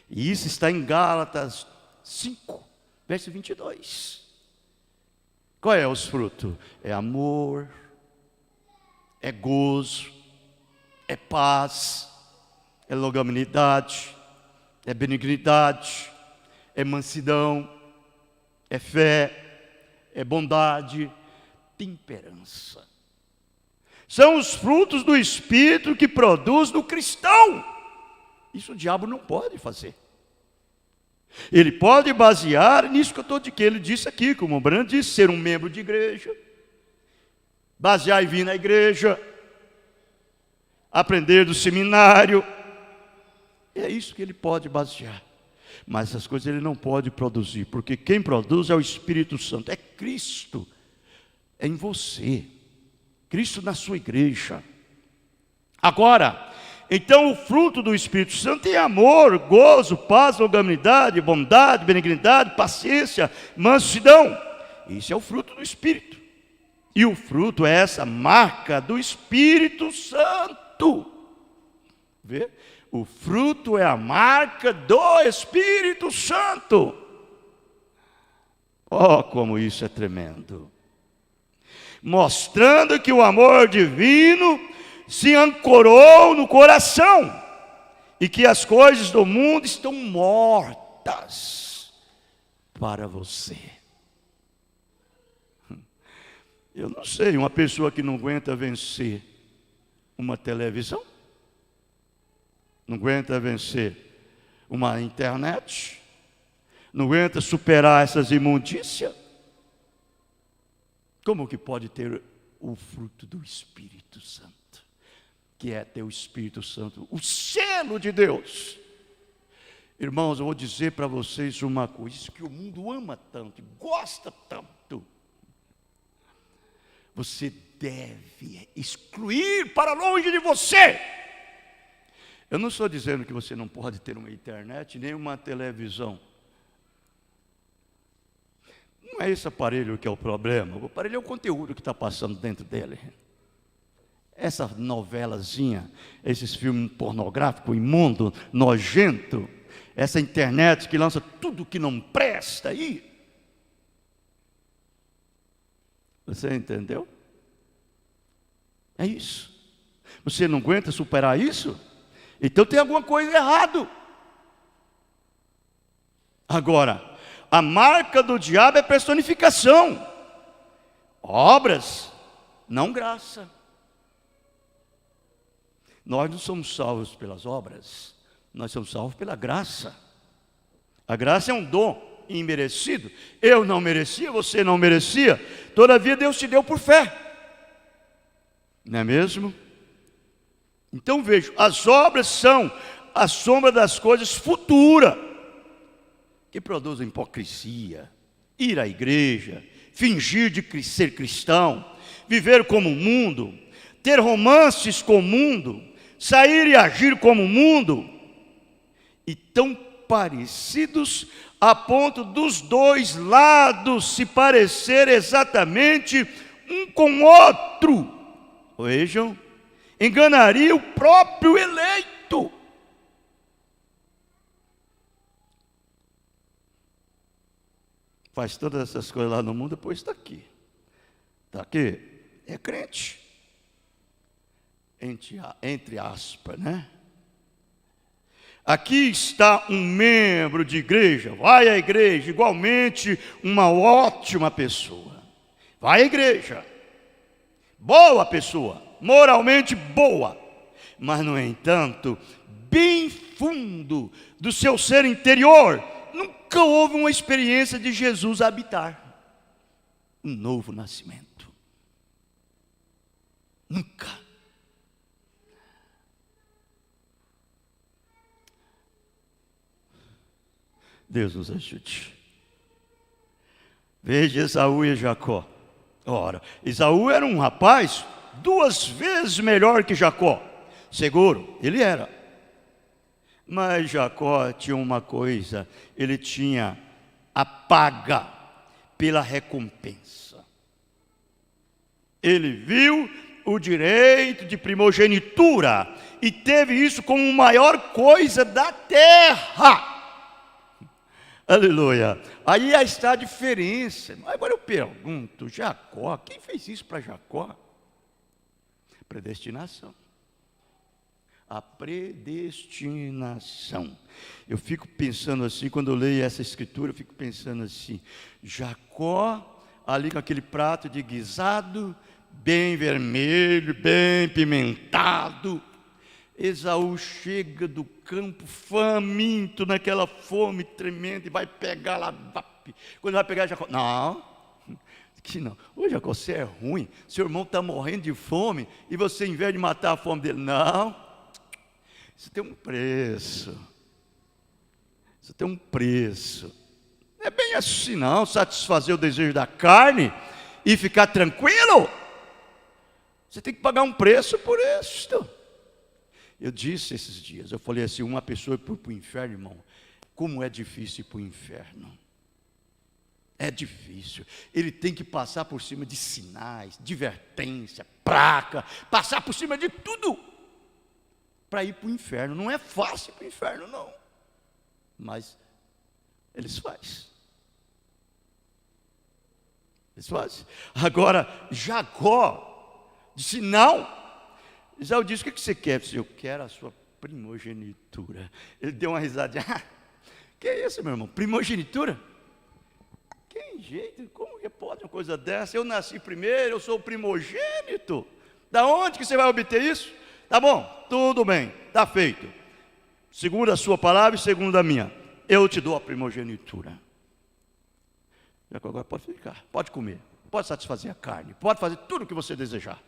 E isso está em Gálatas 5, verso 22. Qual é os frutos? É amor, é gozo, é paz, é longanimidade, é benignidade, é mansidão, é fé, é bondade, temperança. São os frutos do Espírito que produz no cristão. Isso o diabo não pode fazer. Ele pode basear nisso que ele disse aqui, como o Brando disse, ser um membro de igreja, basear em vir na igreja, aprender do seminário. É isso que ele pode basear. Mas essas coisas ele não pode produzir, porque quem produz é o Espírito Santo, é Cristo, é em você, Cristo na sua igreja. Agora, então o fruto do Espírito Santo é amor, gozo, paz, longanimidade, bondade, benignidade, paciência, mansidão. Isso é o fruto do Espírito. E o fruto é essa marca do Espírito Santo. Vê? O fruto é a marca do Espírito Santo. Oh, como isso é tremendo. Mostrando que o amor divino se ancorou no coração e que as coisas do mundo estão mortas para você. Eu não sei, uma pessoa que não aguenta vencer uma televisão, não aguenta vencer uma internet, não aguenta superar essas imundícias, como que pode ter o fruto do Espírito Santo? Que é ter o Espírito Santo, o selo de Deus. Irmãos, eu vou dizer para vocês uma coisa, isso que o mundo ama tanto, gosta tanto. Você deve excluir para longe de você. Eu não estou dizendo que você não pode ter uma internet, nem uma televisão. Não é esse aparelho que é o problema. O aparelho é o conteúdo que está passando dentro dele. Essa novelazinha, esses filmes pornográficos, imundo, nojento, essa internet que lança tudo que não presta aí. Você entendeu? É isso. Você não aguenta superar isso? Então tem alguma coisa errado. Agora, a marca do diabo é personificação. Obras, não graça. Nós não somos salvos pelas obras, nós somos salvos pela graça. A graça é um dom. imerecido. Eu não merecia, você não merecia. Todavia Deus te deu por fé. Não é mesmo? Então vejo, as obras são a sombra das coisas futuras, que produzem hipocrisia, ir à igreja, fingir de ser cristão, viver como o mundo, ter romances com o mundo, sair e agir como o mundo, e tão parecidos a ponto dos dois lados se parecer exatamente um com o outro. Vejam, enganaria o próprio eleito. Faz todas essas coisas lá no mundo, depois está aqui. Está aqui, é crente. Entre aspas, né? Aqui está um membro de igreja, vai à igreja, igualmente uma ótima pessoa. Vai à igreja, boa pessoa, moralmente boa, mas no entanto, bem fundo do seu ser interior, nunca houve uma experiência de Jesus habitar, um novo nascimento. Nunca. Deus nos ajude. Veja Esaú e Jacó. Ora, Esaú era um rapaz 2 vezes melhor que Jacó. Seguro, ele era. Mas Jacó tinha uma coisa, ele tinha a paga pela recompensa. Ele viu o direito de primogenitura e teve isso como a maior coisa da terra. Aleluia. Aí está a diferença. Agora eu pergunto, Jacó, quem fez isso para Jacó? Predestinação. A predestinação. Eu fico pensando assim, quando eu leio essa escritura, eu fico pensando assim, Jacó, ali com aquele prato de guisado, bem vermelho, bem pimentado. Esaú chega do campo faminto, naquela fome tremenda, e vai pegar lá. Quando vai pegar Jacó, não, que não. Ô Jacó, você é ruim, seu irmão está morrendo de fome, e você, em vez de matar a fome dele, não, isso tem um preço. Isso tem um preço. Não é bem assim não, satisfazer o desejo da carne e ficar tranquilo. Você tem que pagar um preço por isso. Eu disse esses dias, eu falei assim, uma pessoa ir para o inferno, irmão, como é difícil ir para o inferno. É difícil. Ele tem que passar por cima de sinais, advertência, placa, passar por cima de tudo para ir para o inferno. Não é fácil ir para o inferno, não. Mas eles fazem. Eles fazem. Agora, Jacó disse não. Esaú disse, o que você quer? Eu disse, eu quero a sua primogenitura. Ele deu uma risadinha. Que é isso, meu irmão? Primogenitura? Que jeito? Como que pode uma coisa dessa? Eu nasci primeiro, eu sou o primogênito. Da onde que você vai obter isso? Tá bom, tudo bem, está feito. Segundo a sua palavra e segundo a minha, eu te dou a primogenitura. Agora pode ficar, pode comer, pode satisfazer a carne, pode fazer tudo o que você desejar.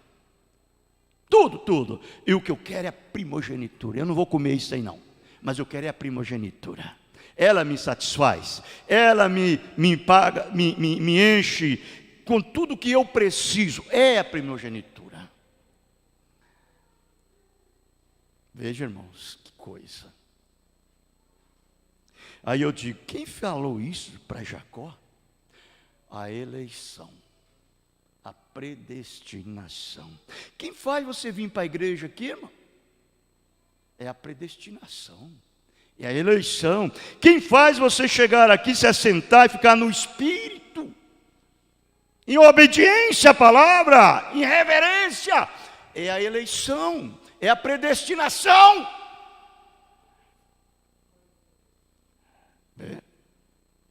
Tudo. E o que eu quero é a primogenitura. Eu não vou comer isso aí não, mas eu quero é a primogenitura. Ela me satisfaz, ela me paga, me enche com tudo que eu preciso. É a primogenitura. Veja, irmãos, que coisa. Aí eu digo, quem falou isso para Jacó? A eleição. A predestinação. Quem faz você vir para a igreja aqui, irmão? É a predestinação. É a eleição. Quem faz você chegar aqui, se assentar e ficar no Espírito? Em obediência à palavra, em reverência. É a eleição. É a predestinação.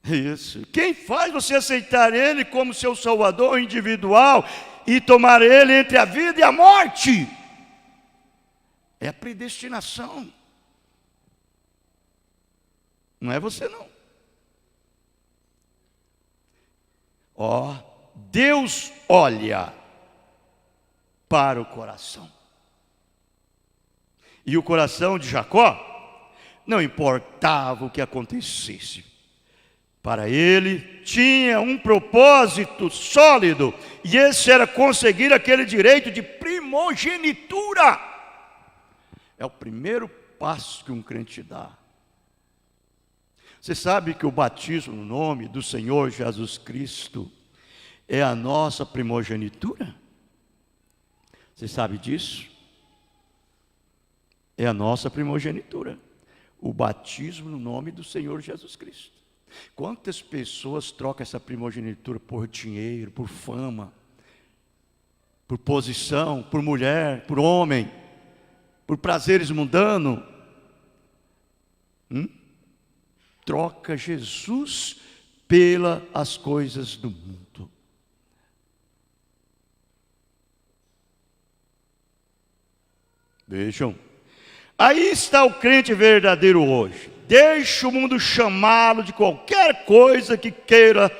Isso. Quem faz você aceitar Ele como seu Salvador individual e tomar Ele entre a vida e a morte? É a predestinação. Não é você não. Ó, Deus olha para o coração. E o coração de Jacó não importava o que acontecesse. Para ele tinha um propósito sólido, e esse era conseguir aquele direito de primogenitura. É o primeiro passo que um crente dá. Você sabe que o batismo no nome do Senhor Jesus Cristo é a nossa primogenitura? Você sabe disso? É a nossa primogenitura. O batismo no nome do Senhor Jesus Cristo. Quantas pessoas trocam essa primogenitura por dinheiro, por fama, por posição, por mulher, por homem, por prazeres mundanos? Troca Jesus pelas coisas do mundo. Vejam, aí está o crente verdadeiro hoje. Deixe o mundo chamá-lo de qualquer coisa que queira.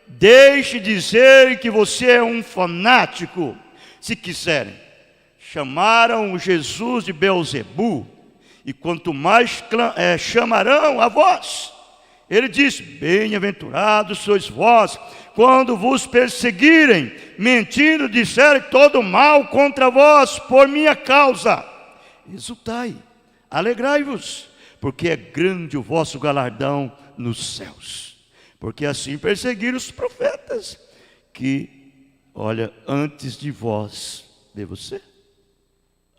Deixe dizer que você é um fanático. Se quiserem, chamaram Jesus de Beelzebu, e quanto mais chamarão a vós. Ele diz: bem-aventurados sois vós, quando vos perseguirem, mentindo, disserem todo mal contra vós, por minha causa. Exultai, alegrai-vos, porque é grande o vosso galardão nos céus. Porque assim perseguiram os profetas, que, olha, antes de vós, vê você?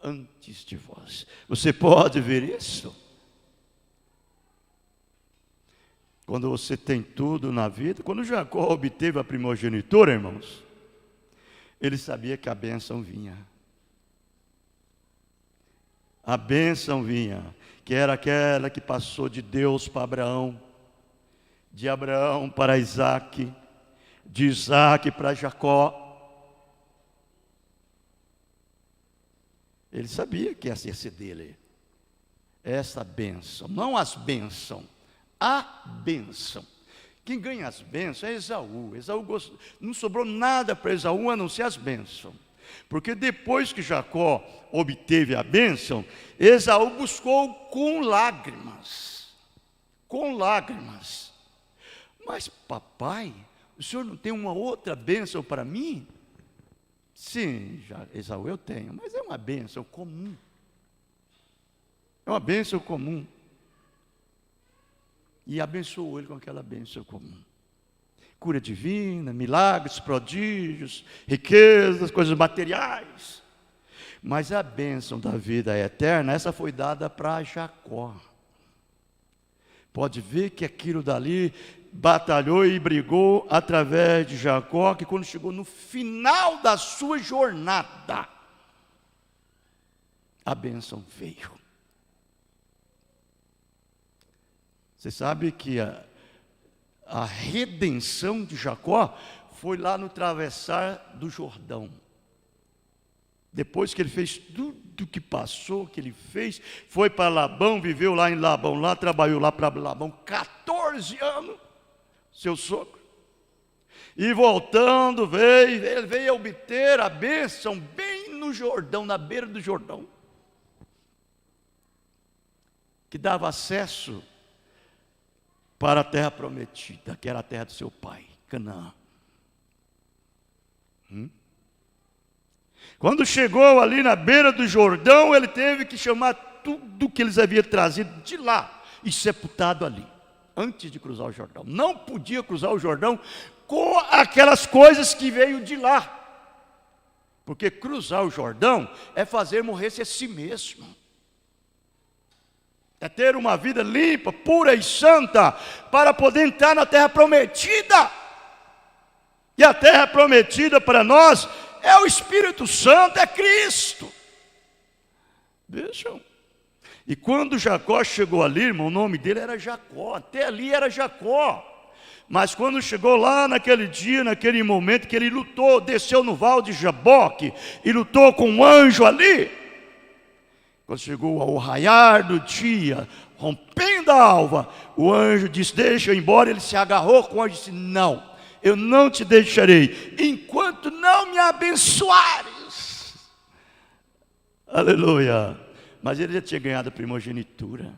Antes de vós. Você pode ver isso? Quando você tem tudo na vida, quando Jacó obteve a primogenitura, irmãos, ele sabia que a bênção vinha. A bênção vinha, que era aquela que passou de Deus para Abraão, de Abraão para Isaac, de Isaac para Jacó. Ele sabia que ia ser dele. Essa bênção, não as bênçãos, a bênção. Quem ganha as bênçãos é Esaú. Não sobrou nada para Esaú a não ser as bênçãos. Porque depois que Jacó obteve a bênção, Esaú buscou com lágrimas. Com lágrimas. Mas papai, o senhor não tem uma outra bênção para mim? Sim, Esaú, eu tenho, mas é uma bênção comum. É uma bênção comum. E abençoou ele com aquela bênção comum. Cura divina, milagres, prodígios, riquezas, coisas materiais. Mas a bênção da vida eterna, essa foi dada para Jacó. Pode ver que aquilo dali batalhou e brigou através de Jacó, que quando chegou no final da sua jornada, a bênção veio. Você sabe que a redenção de Jacó foi lá no travessar do Jordão. Depois que ele fez tudo que passou, que ele fez, foi para Labão, viveu lá em Labão, lá trabalhou lá para Labão 14 anos, seu sogro. E voltando, ele veio obter a bênção bem no Jordão, na beira do Jordão, que dava acesso para a terra prometida, que era a terra do seu pai, Canaã. Quando chegou ali na beira do Jordão, ele teve que chamar tudo que eles haviam trazido de lá e sepultado ali, antes de cruzar o Jordão. Não podia cruzar o Jordão com aquelas coisas que veio de lá, porque cruzar o Jordão é fazer morrer-se a si mesmo. É ter uma vida limpa, pura e santa, para poder entrar na terra prometida. E a terra prometida para nós é o Espírito Santo, é Cristo. Vejam. E quando Jacó chegou ali, irmão, o nome dele era Jacó, até ali era Jacó. Mas quando chegou lá naquele dia, naquele momento que ele lutou, desceu no val de Jaboque e lutou com um anjo ali. Quando chegou ao raiar do dia, rompendo a alva, o anjo disse: deixa eu ir embora. Ele se agarrou com o anjo e disse: não, eu não te deixarei, enquanto não me abençoares. Aleluia. Mas ele já tinha ganhado a primogenitura.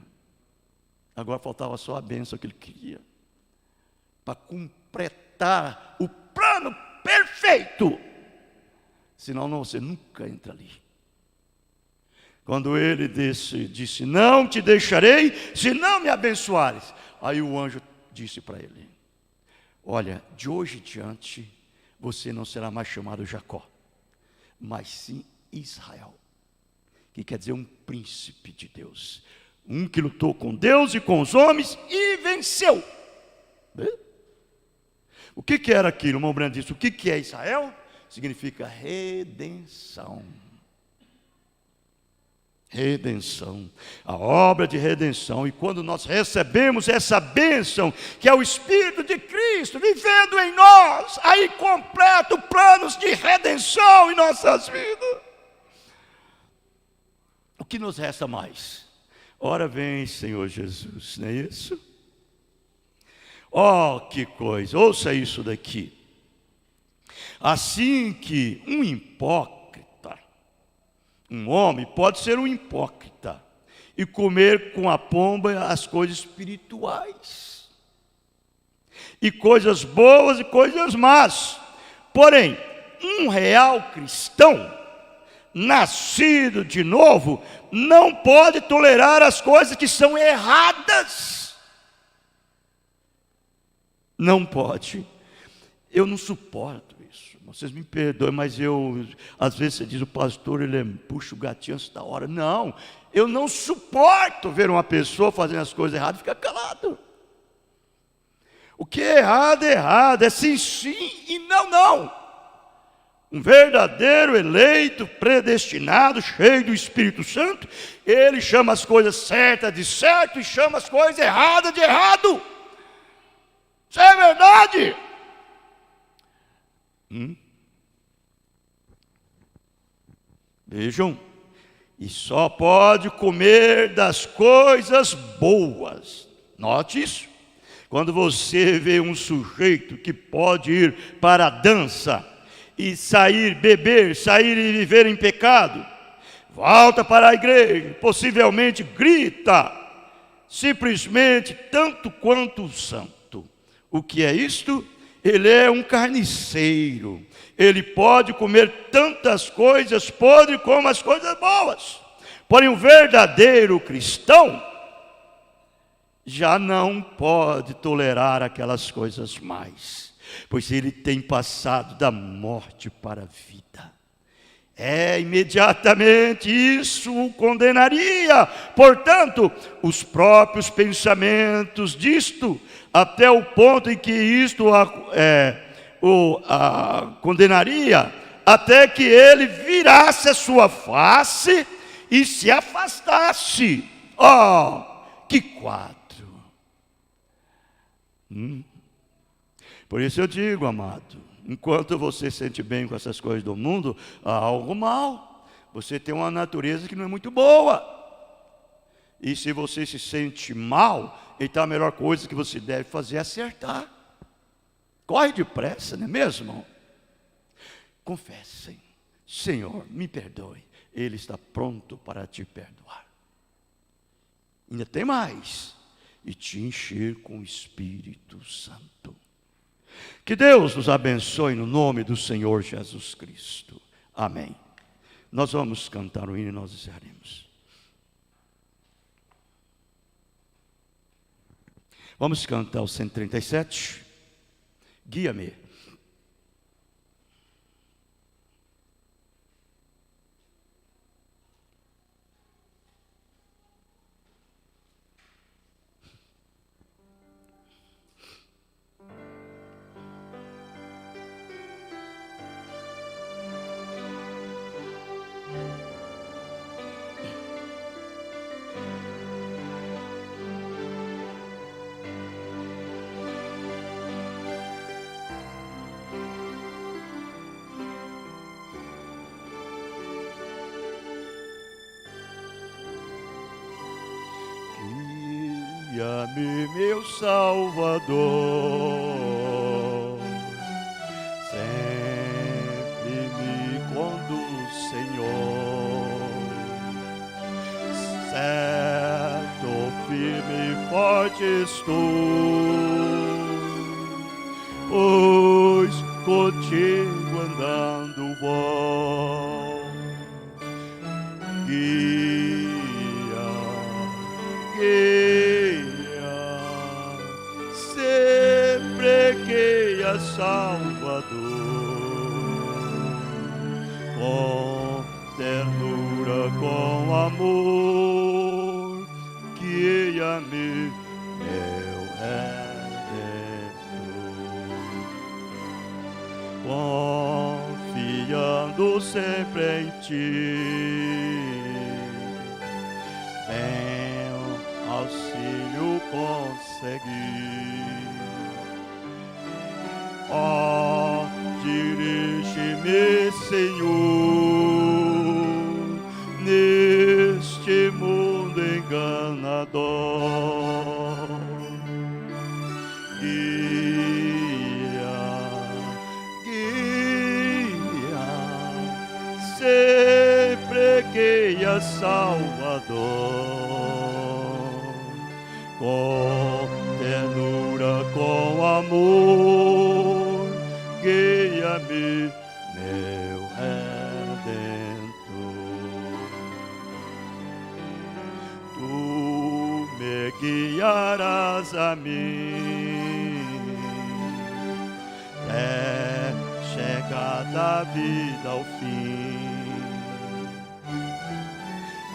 Agora faltava só a bênção que ele queria, para completar o plano perfeito. Senão você nunca entra ali. Quando ele disse, não te deixarei, se não me abençoares. Aí o anjo disse para ele, olha, de hoje em diante, você não será mais chamado Jacó, mas sim Israel, que quer dizer um príncipe de Deus, um que lutou com Deus e com os homens e venceu. O que era aquilo? O irmão Brando disse, o que é Israel? Significa redenção. Redenção, a obra de redenção. E quando nós recebemos essa bênção, que é o Espírito de Cristo vivendo em nós, aí completa os planos de redenção em nossas vidas. O que nos resta mais? Ora vem, Senhor Jesus, não é isso? Oh, que coisa, ouça isso daqui. Assim que um hipócrita, um homem pode ser um hipócrita e comer com a pomba as coisas espirituais, e coisas boas e coisas más. Porém, um real cristão, nascido de novo, não pode tolerar as coisas que são erradas. Não pode. Eu não suporto isso. Vocês me perdoem, mas às vezes você diz, o pastor, ele puxa o gatinho antes da hora. Não, eu não suporto ver uma pessoa fazendo as coisas erradas e ficar calado. O que é errado, é sim, sim e não, não. Um verdadeiro eleito, predestinado, cheio do Espírito Santo, ele chama as coisas certas de certo e chama as coisas erradas de errado. Isso é verdade. Vejam, e só pode comer das coisas boas. Note isso. Quando você vê um sujeito que pode ir para a dança e beber, sair e viver em pecado, volta para a igreja, possivelmente grita, simplesmente tanto quanto o santo. O que é isto? Ele é um carniceiro. Ele pode comer tantas coisas podres como as coisas boas. Porém, um verdadeiro cristão já não pode tolerar aquelas coisas mais, pois ele tem passado da morte para a vida. Imediatamente isso o condenaria. Portanto, os próprios pensamentos disto, até o ponto em que isto o condenaria, até que ele virasse a sua face e se afastasse. Oh, que quadro! Por isso eu digo, amado, enquanto você se sente bem com essas coisas do mundo, há algo mal. Você tem uma natureza que não é muito boa. E se você se sente mal, então a melhor coisa que você deve fazer é acertar. Corre depressa, não é mesmo? Confessem, Senhor, me perdoe. Ele está pronto para te perdoar. Ainda tem mais. E te encher com o Espírito Santo. Que Deus nos abençoe no nome do Senhor Jesus Cristo. Amém. Nós vamos cantar o hino e nós encerraremos. Vamos cantar o 137. Guia-me. Guia-me, meu Salvador, do Senhor. Certo, firme e forte estou, pois contigo andando vou. Guia, guia, sempre que a Salvador, com ternura, com amor, guia-me, meu Redentor, confiando sempre em ti, bem auxílio conseguir. Ó, dirige-me, Senhor, neste mundo enganador. Guia, guia, sempre que a Salvador, com ternura, com amor, guia-me, meu Redentor. Tu me guiarás a mim, é chegada a vida ao fim,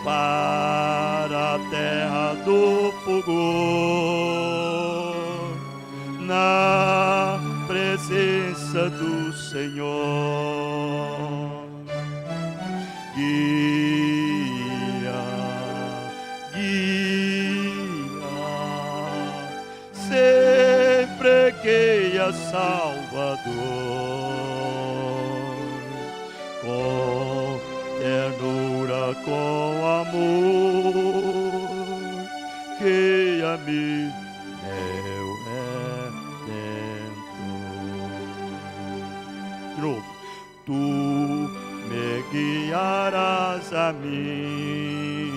para a terra do fulgor, na presença do Senhor. Guia, guia, sempre que a Salvador, com ternura, com amor, guia-me, meu Redentor. De novo. Tu me guiarás a mim,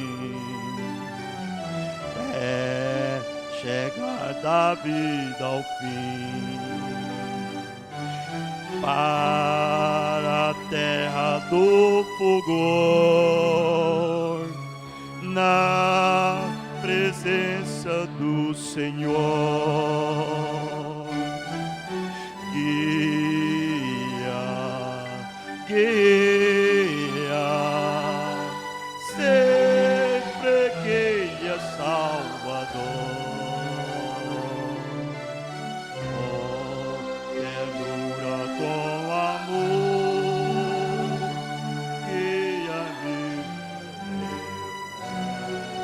é chegar da vida ao fim, para a terra do fulgor, na presença do Senhor. Guia, sempre que a Salvador, com ternura, com amor, guia-me, meu Redentor.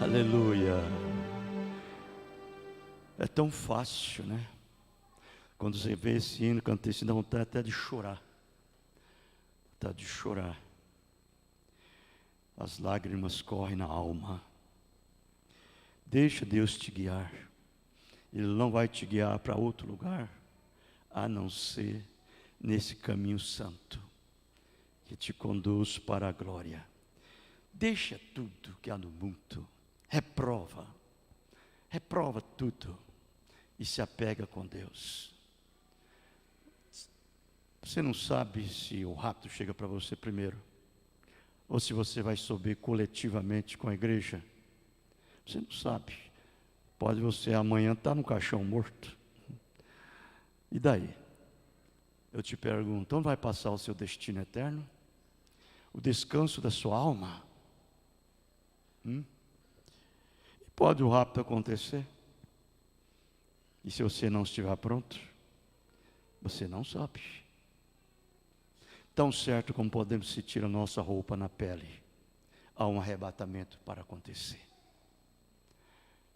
Aleluia. É tão fácil, né? Quando você vê esse hino, canta esse, dá vontade até de chorar. Vontade de chorar. As lágrimas correm na alma. Deixa Deus te guiar. Ele não vai te guiar para outro lugar, a não ser nesse caminho santo, que te conduz para a glória. Deixa tudo que há no mundo. Reprova tudo. E se apega com Deus. Você não sabe se o rapto chega para você primeiro, ou se você vai subir coletivamente com a igreja. Você não sabe. Pode você amanhã estar no caixão morto. E daí? Eu te pergunto, onde vai passar o seu destino eterno? O descanso da sua alma? Pode o rapto acontecer? E se você não estiver pronto? Você não sabe. Tão certo como podemos sentir a nossa roupa na pele, há um arrebatamento para acontecer.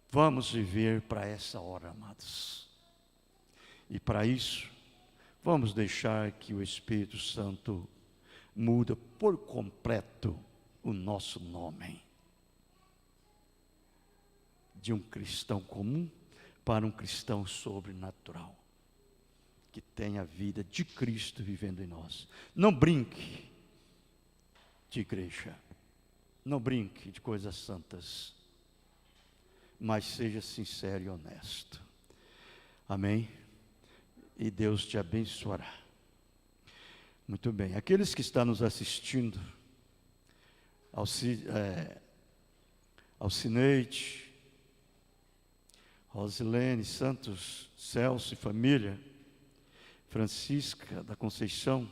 Vamos viver para essa hora, amados. E para isso, vamos deixar que o Espírito Santo muda por completo o nosso nome. de um cristão comum para um cristão sobrenatural, que tem a vida de Cristo vivendo em nós. Não brinque de igreja, não brinque de coisas santas, mas seja sincero e honesto. Amém? E Deus te abençoará. Muito bem, aqueles que estão nos assistindo, Alcineide, Rosilene, Santos, Celso e família, Francisca da Conceição,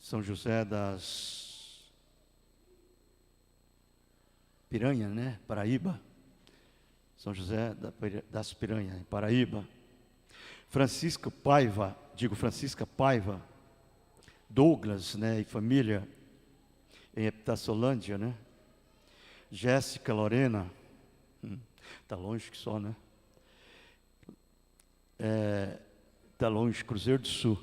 São José das Piranha, né? Paraíba, São José das Piranha, em Paraíba, Francisca Paiva, Douglas, né? E família, em Epitaçolândia, né? Jéssica Lorena, está longe que só, né? Está longe, Cruzeiro do Sul.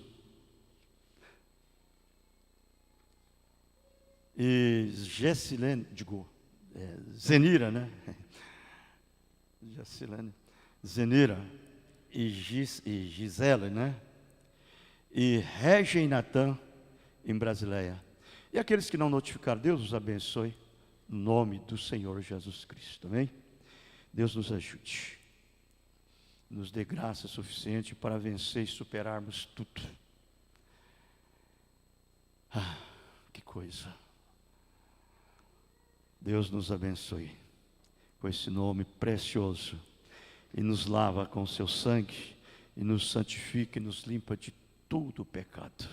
E Zenira, né? Zenira e Gisele, né? E Régia e Natan, em Brasileia. E aqueles que não notificaram, Deus os abençoe, no nome do Senhor Jesus Cristo, amém? Deus nos ajude, nos dê graça suficiente para vencer e superarmos tudo. Que coisa! Deus nos abençoe com esse nome precioso e nos lava com o seu sangue e nos santifica e nos limpa de todo o pecado.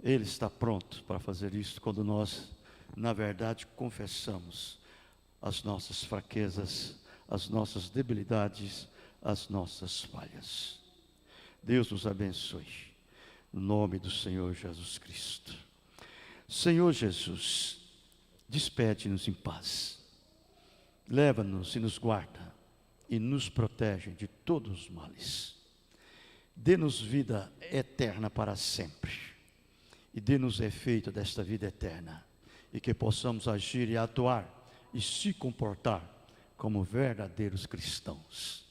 Ele está pronto para fazer isso quando nós, na verdade, confessamos as nossas fraquezas, as nossas debilidades, as nossas falhas. Deus nos abençoe, no nome do Senhor Jesus Cristo. Senhor Jesus, despede-nos em paz, leva-nos e nos guarda, e nos protege de todos os males. Dê-nos vida eterna para sempre, e dê-nos efeito desta vida eterna, e que possamos agir e atuar, e se comportar como verdadeiros cristãos,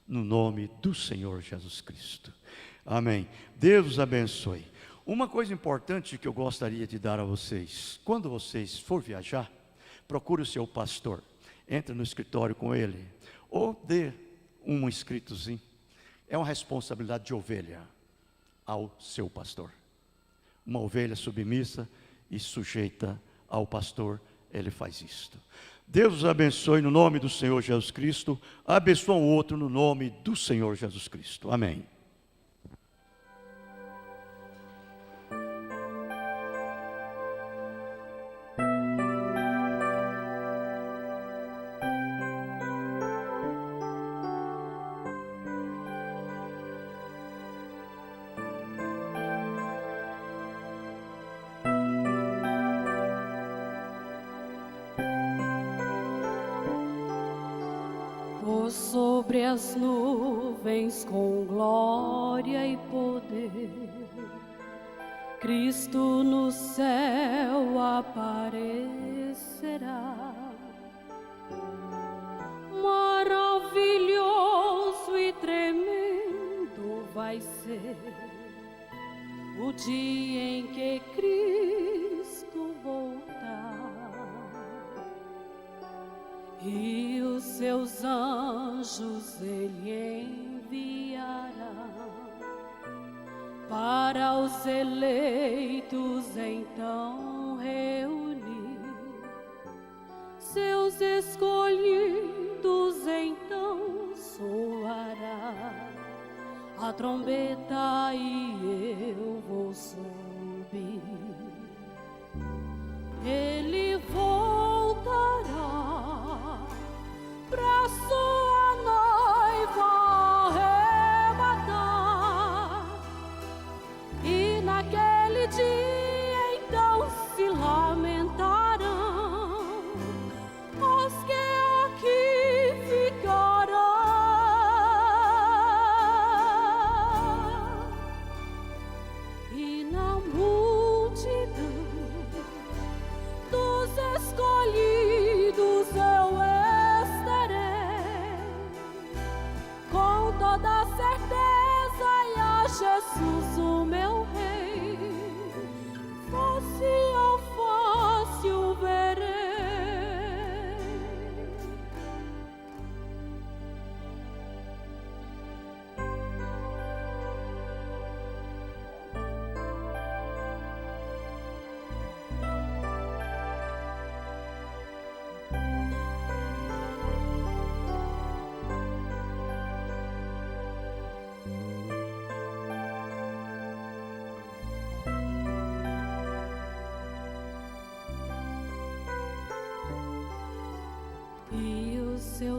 no nome do Senhor Jesus Cristo. Amém. Deus os abençoe. Uma coisa importante que eu gostaria de dar a vocês: quando vocês for viajar, procure o seu pastor, entre no escritório com ele, ou dê um escritozinho. É uma responsabilidade de ovelha ao seu pastor. Uma ovelha submissa e sujeita ao pastor, ele faz isto. Deus os abençoe no nome do Senhor Jesus Cristo. Abençoa o outro no nome do Senhor Jesus Cristo. Amém. Sobre as nuvens com glória e poder, Cristo no céu aparecerá. Maravilhoso e tremendo vai ser o dia em que Cristo voltar, e os seus anjos ele enviará para os eleitos então reunir. Seus escolhidos então soará a trombeta e eu vou subir. Ele voltará pra sua noiva arrebatar, e naquele dia então se lamentarão os que aqui ficarão, e na multidão dos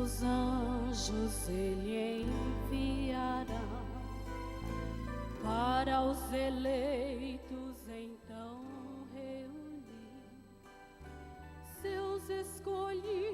seus anjos ele enviará para os eleitos então reunir seus escolhidos